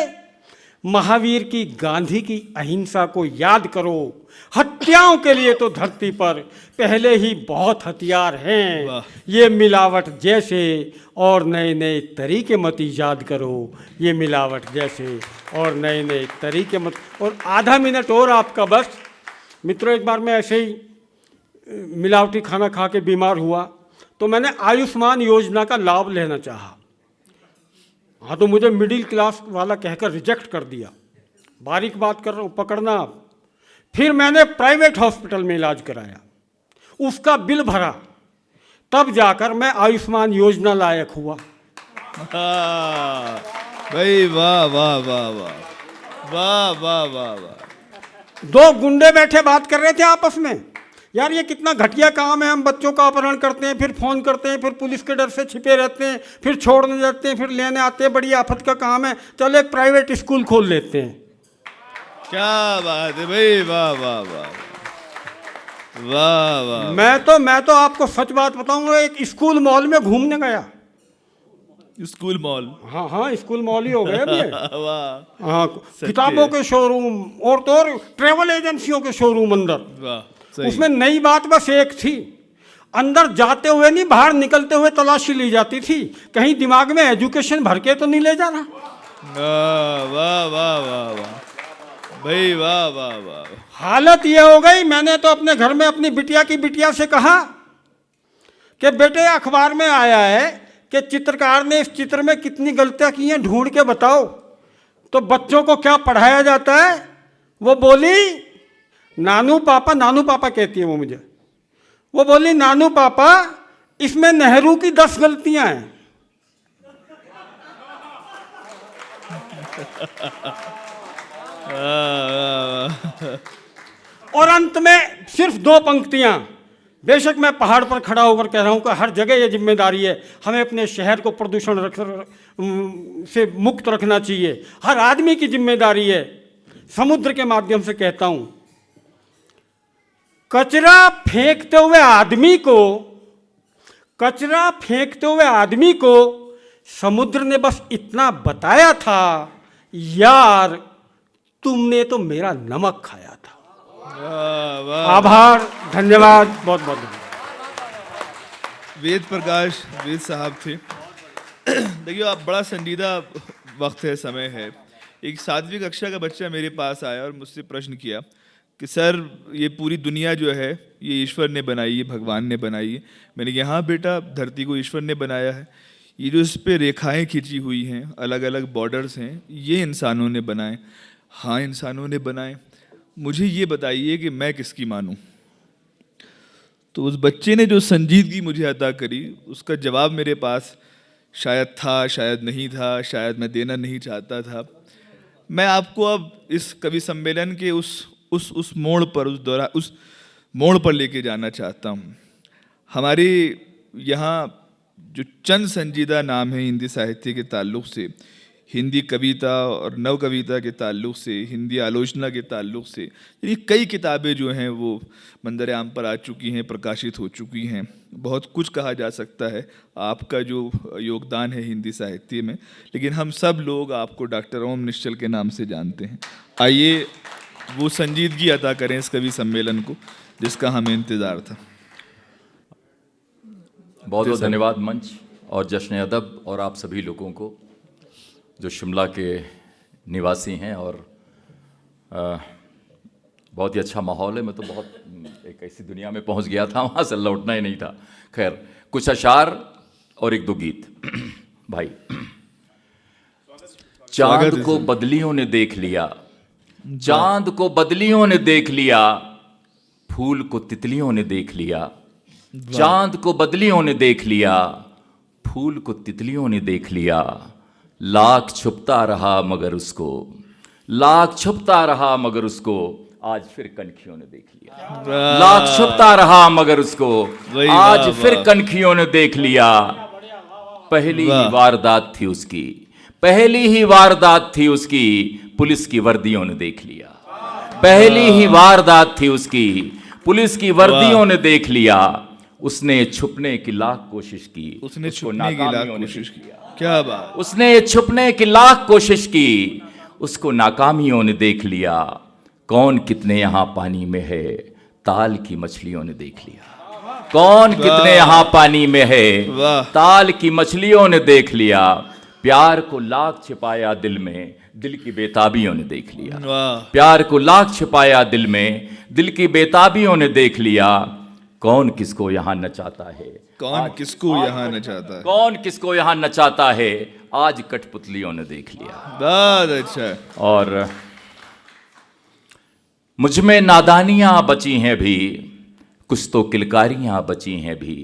महावीर की, गांधी की अहिंसा को याद करो। हत्याओं के लिए तो धरती पर पहले ही बहुत हथियार हैं, ये मिलावट जैसे और नए नए तरीके मत ईजाद करो, ये मिलावट जैसे और नए नए तरीके मत। और आधा मिनट और आपका बस। मित्रों, एक बार मैं ऐसे ही मिलावटी खाना खा के बीमार हुआ, तो मैंने आयुष्मान योजना का लाभ लेना चाहा। हाँ, तो मुझे मिडिल क्लास वाला कहकर रिजेक्ट कर दिया। बारीक बात कर रहा हूँ, पकड़ना आप। फिर मैंने प्राइवेट हॉस्पिटल में इलाज कराया, उसका बिल भरा, तब जाकर मैं आयुष्मान योजना लायक हुआ। भाई वाह वाह वाह वाह वाह वाह वाह वाह। दो गुंडे बैठे बात कर रहे थे आपस में, यार ये कितना घटिया काम है, हम बच्चों का अपहरण करते हैं, फिर फ़ोन करते हैं, फिर पुलिस के डर से छिपे रहते हैं, फिर छोड़ने जाते हैं, फिर लेने आते हैं, बड़ी आफत का काम है, चलो एक प्राइवेट स्कूल खोल लेते हैं। क्या बात है भाई, वाह वाह वाह वाह वाह। मैं तो आपको सच बात बताऊंगा, एक स्कूल मॉल में घूमने गया। School mall? हाँ हाँ, स्कूल मॉल ही हो गए अभी। वाह। हाँ, किताबों के शोरूम और तो और ट्रेवल एजेंसियों के शोरूम अंदर। वाह। उसमें नई बात बस एक थी, अंदर जाते हुए नहीं, बाहर निकलते हुए तलाशी ली जाती थी, कहीं दिमाग में एजुकेशन भर के तो नहीं ले जा रहा। वाह वाह वाह वाह भाई, वाह वाह वाह। हालत ये हो गई, मैंने तो अपने घर में अपनी बिटिया की बिटिया से कहा कि बेटे अखबार में आया है कि चित्रकार ने इस चित्र में कितनी गलतियां की हैं, ढूंढ के बताओ तो बच्चों को क्या पढ़ाया जाता है। वो बोली नानू पापा कहती है वो मुझे, वो बोली नानू पापा इसमें नेहरू की 10 गलतियां हैं। और अंत में सिर्फ 2 पंक्तियां। बेशक मैं पहाड़ पर खड़ा होकर कह रहा हूं कि हर जगह ये जिम्मेदारी है, हमें अपने शहर को प्रदूषण से मुक्त रखना चाहिए, हर आदमी की जिम्मेदारी है। समुद्र के माध्यम से कहता हूं, कचरा फेंकते हुए आदमी को समुद्र ने बस इतना बताया था, यार तुमने तो मेरा नमक खाया था। आभार, धन्यवाद, बहुत बहुत धन्यवाद। वेद प्रकाश वेद साहब थे। देखिए, आप बड़ा संजीदा वक्त है, समय है। एक 7वीं कक्षा का बच्चा मेरे पास आया और मुझसे प्रश्न किया कि सर ये पूरी दुनिया जो है ये ईश्वर ने बनाई है, भगवान ने बनाई है। मैंने कहा हाँ बेटा, धरती को ईश्वर ने बनाया है। ये जो इस पे रेखाएं खींची हुई हैं, अलग अलग बॉर्डर्स हैं, ये इंसानों ने बनाए। हाँ, इंसानों ने बनाए। मुझे ये बताइए कि मैं किसकी मानूं। तो उस बच्चे ने जो संजीदगी मुझे अता करी, उसका जवाब मेरे पास शायद था, शायद नहीं था, शायद मैं देना नहीं चाहता था। मैं आपको अब इस कवि सम्मेलन के उस मोड़ पर, उस मोड़ पर लेके जाना चाहता हूँ। हमारे यहाँ जो चंद संजीदा नाम हैं हिंदी साहित्य के ताल्लुक़ से, हिंदी कविता और नव कविता के ताल्लुक़ से, हिंदी आलोचना के ताल्लुक़ से, ये कई किताबें जो हैं वो मंजर आम पर आ चुकी हैं, प्रकाशित हो चुकी हैं। बहुत कुछ कहा जा सकता है आपका जो योगदान है हिंदी साहित्य में, लेकिन हम सब लोग आपको डॉक्टर ओम निश्चल के नाम से जानते हैं। आइए वो संजीदगी अदा करें इस कवि सम्मेलन को, जिसका हमें इंतज़ार था। बहुत बहुत धन्यवाद मंच और जश्न अदब और आप सभी लोगों को जो शिमला के निवासी हैं। और बहुत ही अच्छा माहौल है। मैं तो बहुत एक ऐसी दुनिया में पहुंच गया था, वहाँ से लौटना ही नहीं था। खैर, कुछ अशार और 1-2 गीत। भाई, स्वागत चांद है को सर। बदलियों ने देख लिया, चांद को बदलियों ने देख लिया, फूल को तितलियों ने देख लिया। चांद को बदलियों ने देख लिया, फूल को तितलियों ने देख लिया। लाख छुपता रहा मगर उसको, लाख छुपता रहा मगर उसको आज फिर कनखियों ने देख लिया। लाख छुपता रहा मगर उसको वही, आज वाह, फिर वाह। कनखियों ने देख लिया। पहली ही वाह। वारदात थी उसकी, पहली ही वारदात थी उसकी, पुलिस की वर्दियों ने देख लिया। पहली ही वारदात थी उसकी, पुलिस की वर्दियों ने देख लिया। उसने छुपने की लाख कोशिश की, उसने उसको छुपने की लाख नाकामियों ने कोशिश देख की। लिया। क्या बात। उसने छुपने की लाख कोशिश की, उसको नाकामियों ने देख लिया। कौन कितने यहां पानी में है, ताल की मछलियों ने देख लिया। कौन कितने यहां पानी में है, वाह। ताल की मछलियों ने देख लिया। प्यार को लाख छिपाया दिल में, दिल की बेताबियों ने देख लिया। वाह। प्यार को लाख छिपाया दिल में, दिल की बेताबियों ने देख लिया। कौन किसको यहां नचाता है, कौन किसको यहाँ नचाता है। कौन किसको यहां नचाता है, आज कठपुतलियों ने देख लिया। बहुत अच्छा। और मुझमें नादानियां बची हैं भी, कुछ तो किलकारियां बची हैं भी।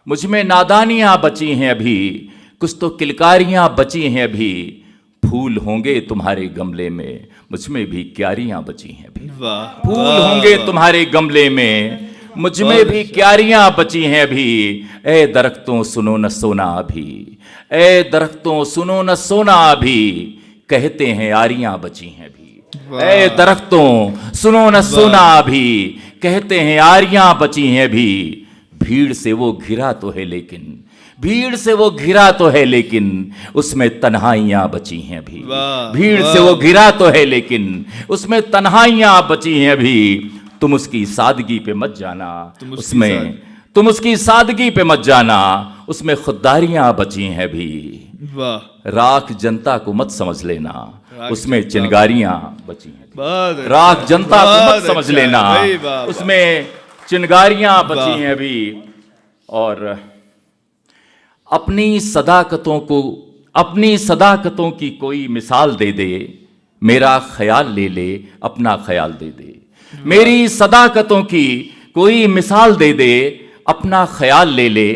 मुझमें नादानियां बची हैं अभी, कुछ तो किलकारियां बची हैं भी। फूल होंगे तुम्हारे गमले में, मुझमें भी क्यारियां बची हैं भी। वाह। फूल वाह, होंगे वाह। तुम्हारे गमले में, मुझमें भी क्यारियां बची हैं भी। ए दरख्तों सुनो न सोना अभी, ए दरख्तों सुनो न सोना अभी, कहते हैं यारियां बची हैं भी। ए दरख्तों सुनो न सोना अभी, कहते हैं यारियां बची हैं भी। भीड़ से वो घिरा तो है लेकिन, भीड़ से वो घिरा तो है लेकिन, उसमें तन्हाइयां बची हैं भी। वाह, भीड़ वाह। से वो घिरा तो है लेकिन, उसमें तन्हाइयां बची हैं भी। तुम उसकी सादगी पे मत जाना, तुम उसकी सादगी पे मत जाना, उसमें खुददारियां बची हैं भी। वाह। राख जनता को मत समझ लेना, राख उसमें जनता। चिंगारियां बची हैं। बहुत अच्छा। राख जनता को बहुत मत समझ अच्छा। लेना, वही, वाह, वाह। उसमें चिंगारियां वाह। बची हैं भी। और अपनी सदाकतों की कोई मिसाल दे दे, मेरा ख्याल ले ले, अपना ख्याल दे दे। मेरी सदाकतों की कोई मिसाल दे दे, अपना ख्याल ले ले,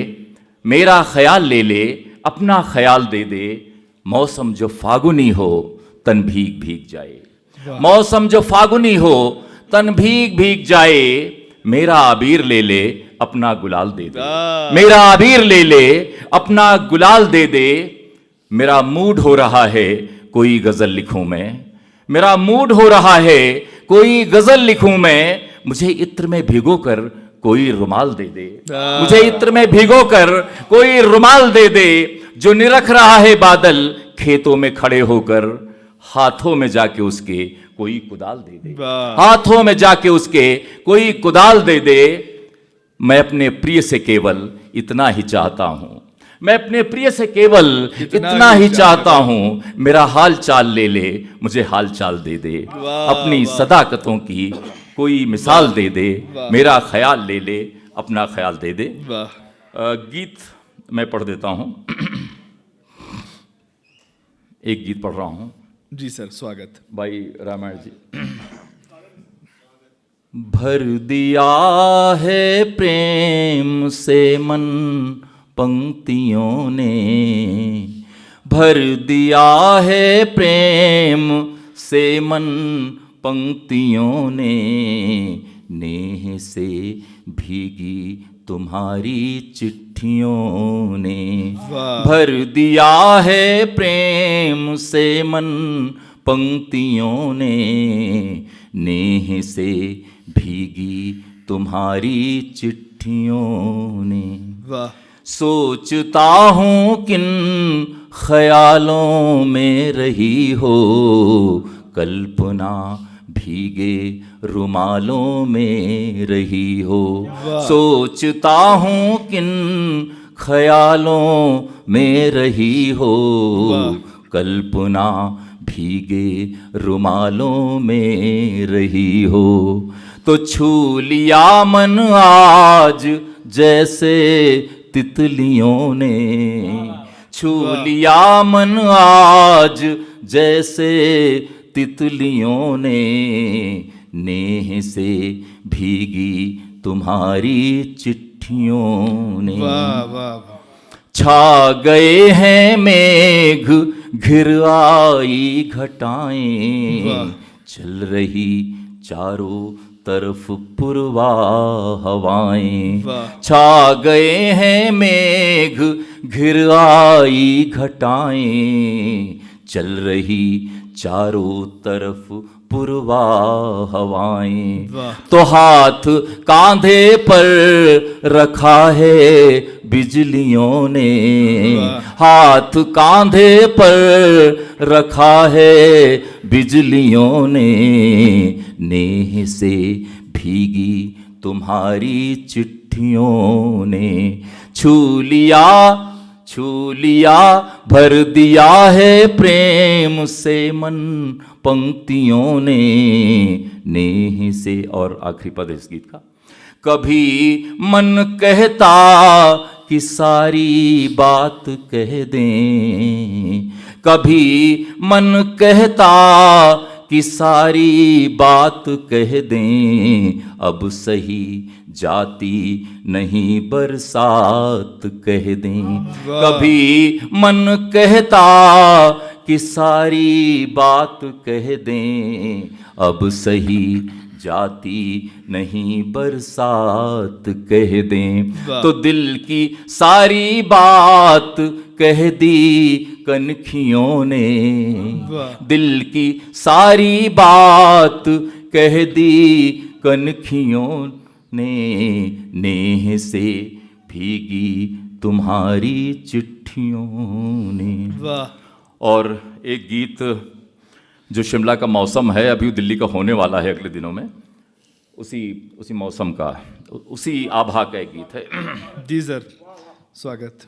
मेरा ख्याल ले ले, अपना ख्याल दे दे। मौसम जो फागुनी हो, तन भीग भीग जाए। मौसम जो फागुनी हो, तन भीग भीग जाए। मेरा अबीर ले ले, अपना गुलाल दे दे। मेरा अबीर ले ले, अपना गुलाल दे दे। मेरा मूड हो रहा है, कोई गजल लिखूं मैं। मेरा मूड हो रहा है, कोई गजल लिखूं मैं। मुझे इत्र में भिगो कर कोई रुमाल दे दे। मुझे इत्र में भिगो कर कोई रुमाल दे दे। जो निरख रहा है बादल, खेतों में खड़े होकर, हाथों में जाके उसके कोई कुदाल दे दे। वाह। हाथों में जाके उसके कोई कुदाल दे दे। मैं अपने प्रिय से केवल इतना ही चाहता हूं, मैं अपने प्रिय से केवल इतना ही चाहता हूं। मेरा हाल चाल ले ले, मुझे हाल चाल दे दे। अपनी सदाकतों की कोई मिसाल दे दे, मेरा ख्याल ले ले, अपना ख्याल दे दे। वाह। गीत मैं पढ़ देता हूं। एक गीत पढ़ रहा हूं जी सर, स्वागत। भाई रामायण जी। भर दिया है प्रेम से मन पंक्तियों ने, भर दिया है प्रेम से मन पंक्तियों ने। नेह से भीगी तुम्हारी चिट्ठियों ने, भर दिया है प्रेम से मन पंक्तियों ने। नेह से भीगी तुम्हारी चिट्ठियों ने। वाह। सोचता हूँ किन ख्यालों में रही हो, कल्पना भीगे रुमालों में रही हो। सोचता हूँ किन ख्यालों में रही हो, कल्पना भीगे रुमालों में रही हो। तो छू लिया मन आज जैसे तितलियों ने, छू लिया मन आज जैसे तितलियों ने नेह से भीगी तुम्हारी चिट्ठियों ने। वाह वाह वाह। छा गए हैं मेघ घिर आई घटाएं, वाह। चल रही चारों तरफ पुरवा हवाएं। वाह। छा गए हैं मेघ घिर आई घटाएं, चल रही चारों तरफ पुरवा हवाएं। वाह। तो हाथ कांधे पर रखा है बिजलियों ने, हाथ कांधे पर रखा है बिजलियों ने, नेह से भीगी तुम्हारी चिट्ठियों ने। छू लिया भर दिया है प्रेम से मन पंक्तियों ने, नेह से। और आखिरी पद है इस गीत का। कभी मन कहता कि सारी बात कह दें, कभी मन कहता कि सारी बात कह दें, अब सही जाती नहीं बरसात कह दें। कभी मन कहता कि सारी बात कह दें, अब सही जाती नहीं बरसात कह दें। तो दिल की सारी बात कह दी कनखियों ने, दिल की सारी बात कह दी कनखियों ने, नेह से भीगी तुम्हारी चिट्ठियों ने। वाह। और एक गीत जो शिमला का मौसम है, अभी दिल्ली का होने वाला है अगले दिनों में, उसी मौसम का, उसी आभा का एक गीत है। जी सर, स्वागत।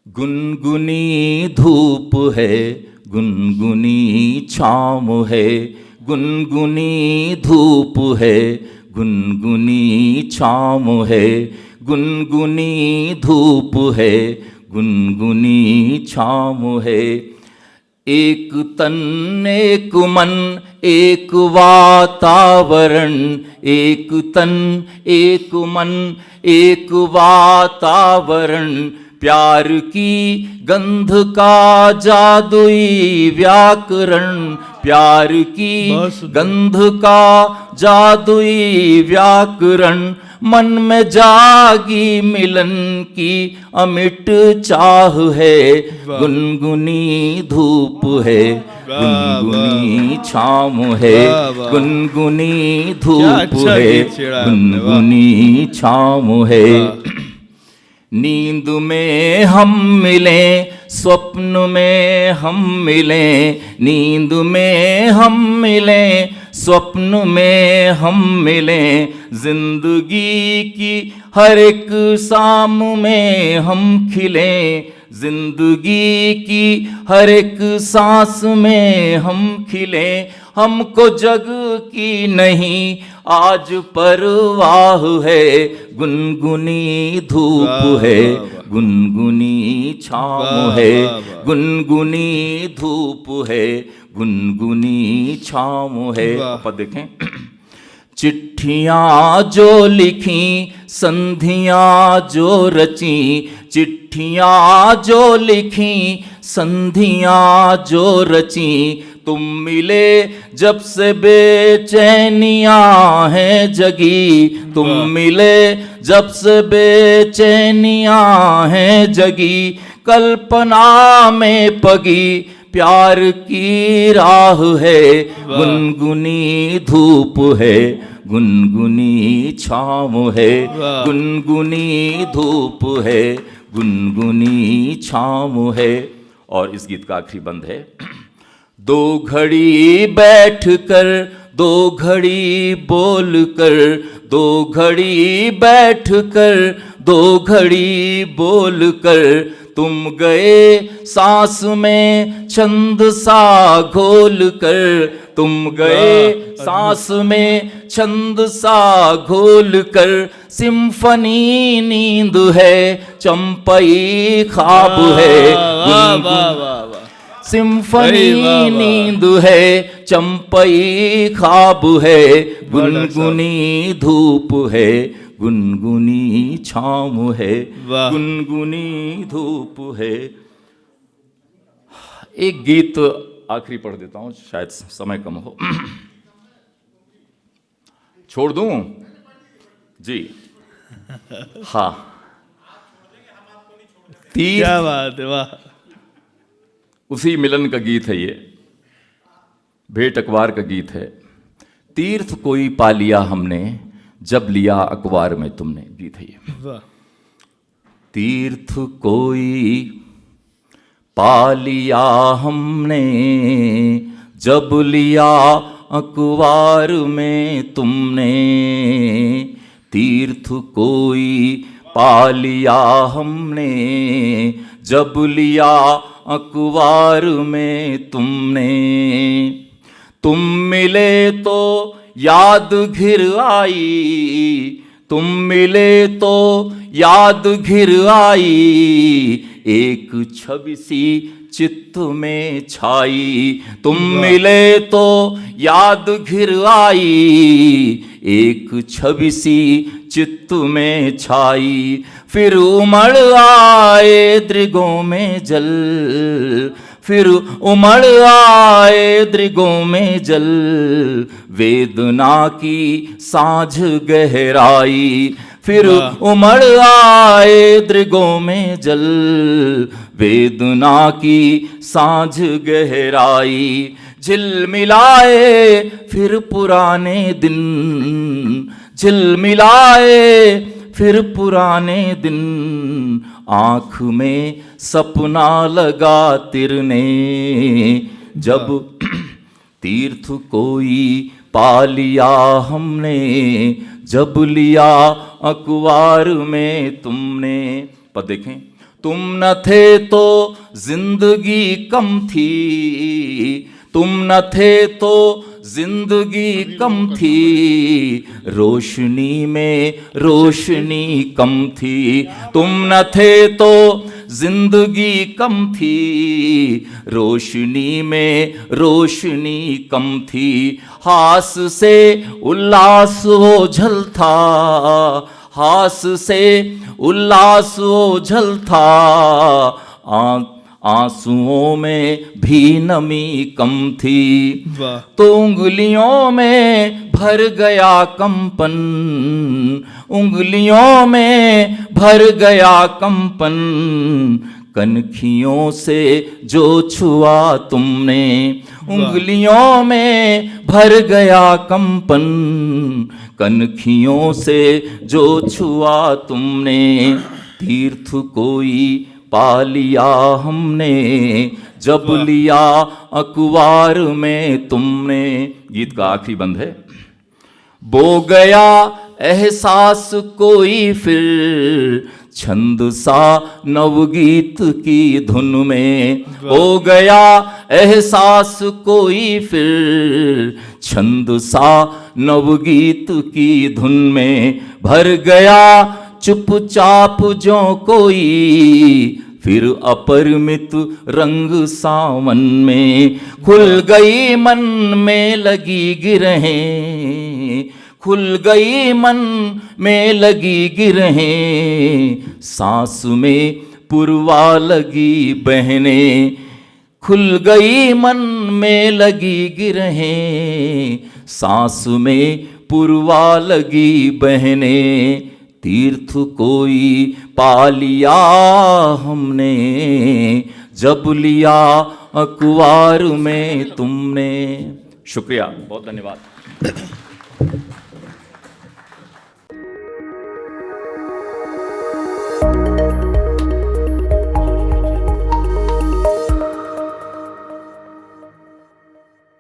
गुनगुनी धूप है, गुनगुनी छाँव है, गुनगुनी धूप है, गुनगुनी छाँव है, गुनगुनी धूप है, गुनगुनी छाँव है। एक तन एक मन एक वातावरण, एक तन एक मन एक वातावरण, प्यार की गंध का जादुई व्याकरण, प्यार की गंध का जादुई व्याकरण, मन में जागी मिलन की अमिट चाह है, गुनगुनी धूप है, गुनगुनी छाँव है, गुनगुनी धूप है, गुनगुनी छाँव है। नींद में हम मिलें, स्वप्न में हम मिलें, नींद में हम मिलें, स्वप्न में हम मिलें, जिंदगी की हर एक शाम में हम खिलें, जिंदगी की हर एक सांस में हम खिलें। हमको जग की नहीं आज परवाह है, गुनगुनी धूप है, गुनगुनी छाँव है, गुनगुनी धूप है, गुनगुनी छाँव है। पद देखें। चिट्ठियाँ जो लिखी, संधियाँ जो रची, चिट्ठियाँ जो लिखी, संधियाँ जो रची, तुम मिले जब से बेचैनियाँ हैं जगी, तुम मिले जब से बेचैनियाँ हैं जगी, कल्पना में पगी प्यार की राह है, गुनगुनी धूप है, गुनगुनी छाँव है, गुनगुनी धूप है, गुनगुनी छाँव है। और इस गीत का आखिरी बंद है। दो घड़ी बैठ कर, दो घड़ी बोल कर, दो घड़ी बैठ कर, दो घड़ी बोल कर, तुम गए सांस में छंद सा घोल कर, तुम गए सांस में छंद सा घोल कर, सिम्फनी नींद है, चंपई ख्वाब है, सिम्फनी वाह, वाह। नींद है, चंपई ख्वाब है, गुनगुनी धूप है, गुनगुनी छाँव है, वाह। गुनगुनी धूप है। एक गीत आखिरी पढ़ देता हूं, शायद समय कम हो। छोड़ दूं जी? हाँ, तीर क्या बात है, वाह। उसी मिलन का गीत है ये, भेंट अखबार का गीत है। तीर्थ कोई पा लिया हमने, जब लिया अखबार में तुमने, गीत है ये। वाह। तीर्थ कोई पा लिया हमने, जब लिया अखबार में तुमने। तीर्थ कोई पा लिया हमने, जब लिया अखबार में तुमने। तुम मिले तो याद घिर आई, तुम मिले तो याद घिर आई, एक छवि सी चित्त में छाई। तुम मिले तो याद घिर आई, एक छवि सी चित्त में छाई। फिर उमड़ आए दृगों में जल, फिर उमड़ आए दृगों में जल, वेदना की साँझ गहराई। फिर उमड़ आए दृगों में जल, वेदना की साँझ गहराई। झिलमिलाए फिर पुराने दिन, झिलमिलाए फिर पुराने दिन, आँख में सपना लगा तिरने। जब तीर्थ कोई पा लिया हमने, जब लिया अखबार में तुमने। पर देखें, तुम न थे तो जिंदगी कम थी, तुम न थे तो जिंदगी कम थी, रोशनी में रोशनी कम थी। तुम न थे तो जिंदगी कम थी, रोशनी में रोशनी कम थी। हास से उल्लास ओझल था, हास से उल्लास ओझल था, आंसुओं में भी नमी कम थी। वाह। तो उंगलियों में भर गया कंपन, उंगलियों में भर गया कंपन, कनखियों से जो छुआ तुमने। उंगलियों में भर गया कंपन, कनखियों से जो छुआ तुमने। तीर्थ कोई पा लिया हमने, जब लिया अखबार में तुमने। गीत का आखिरी बंद है। बो गया एहसास कोई फिर, छंद सा नवगीत की धुन में। हो गया एहसास कोई फिर, छंद सा नवगीत की धुन में। भर गया चुपचाप जो कोई, फिर अपरिमित रंग सावन में। खुल गई मन में लगी गिरहें, खुल गई मन में लगी गिरहें, सांस में पुरवा लगी बहने। खुल गई मन में लगी गिरहें, सांस में पुरवा लगी बहने। तीर्थ कोई पा लिया हमने, जब लिया अखबार में तुमने। शुक्रिया, बहुत धन्यवाद।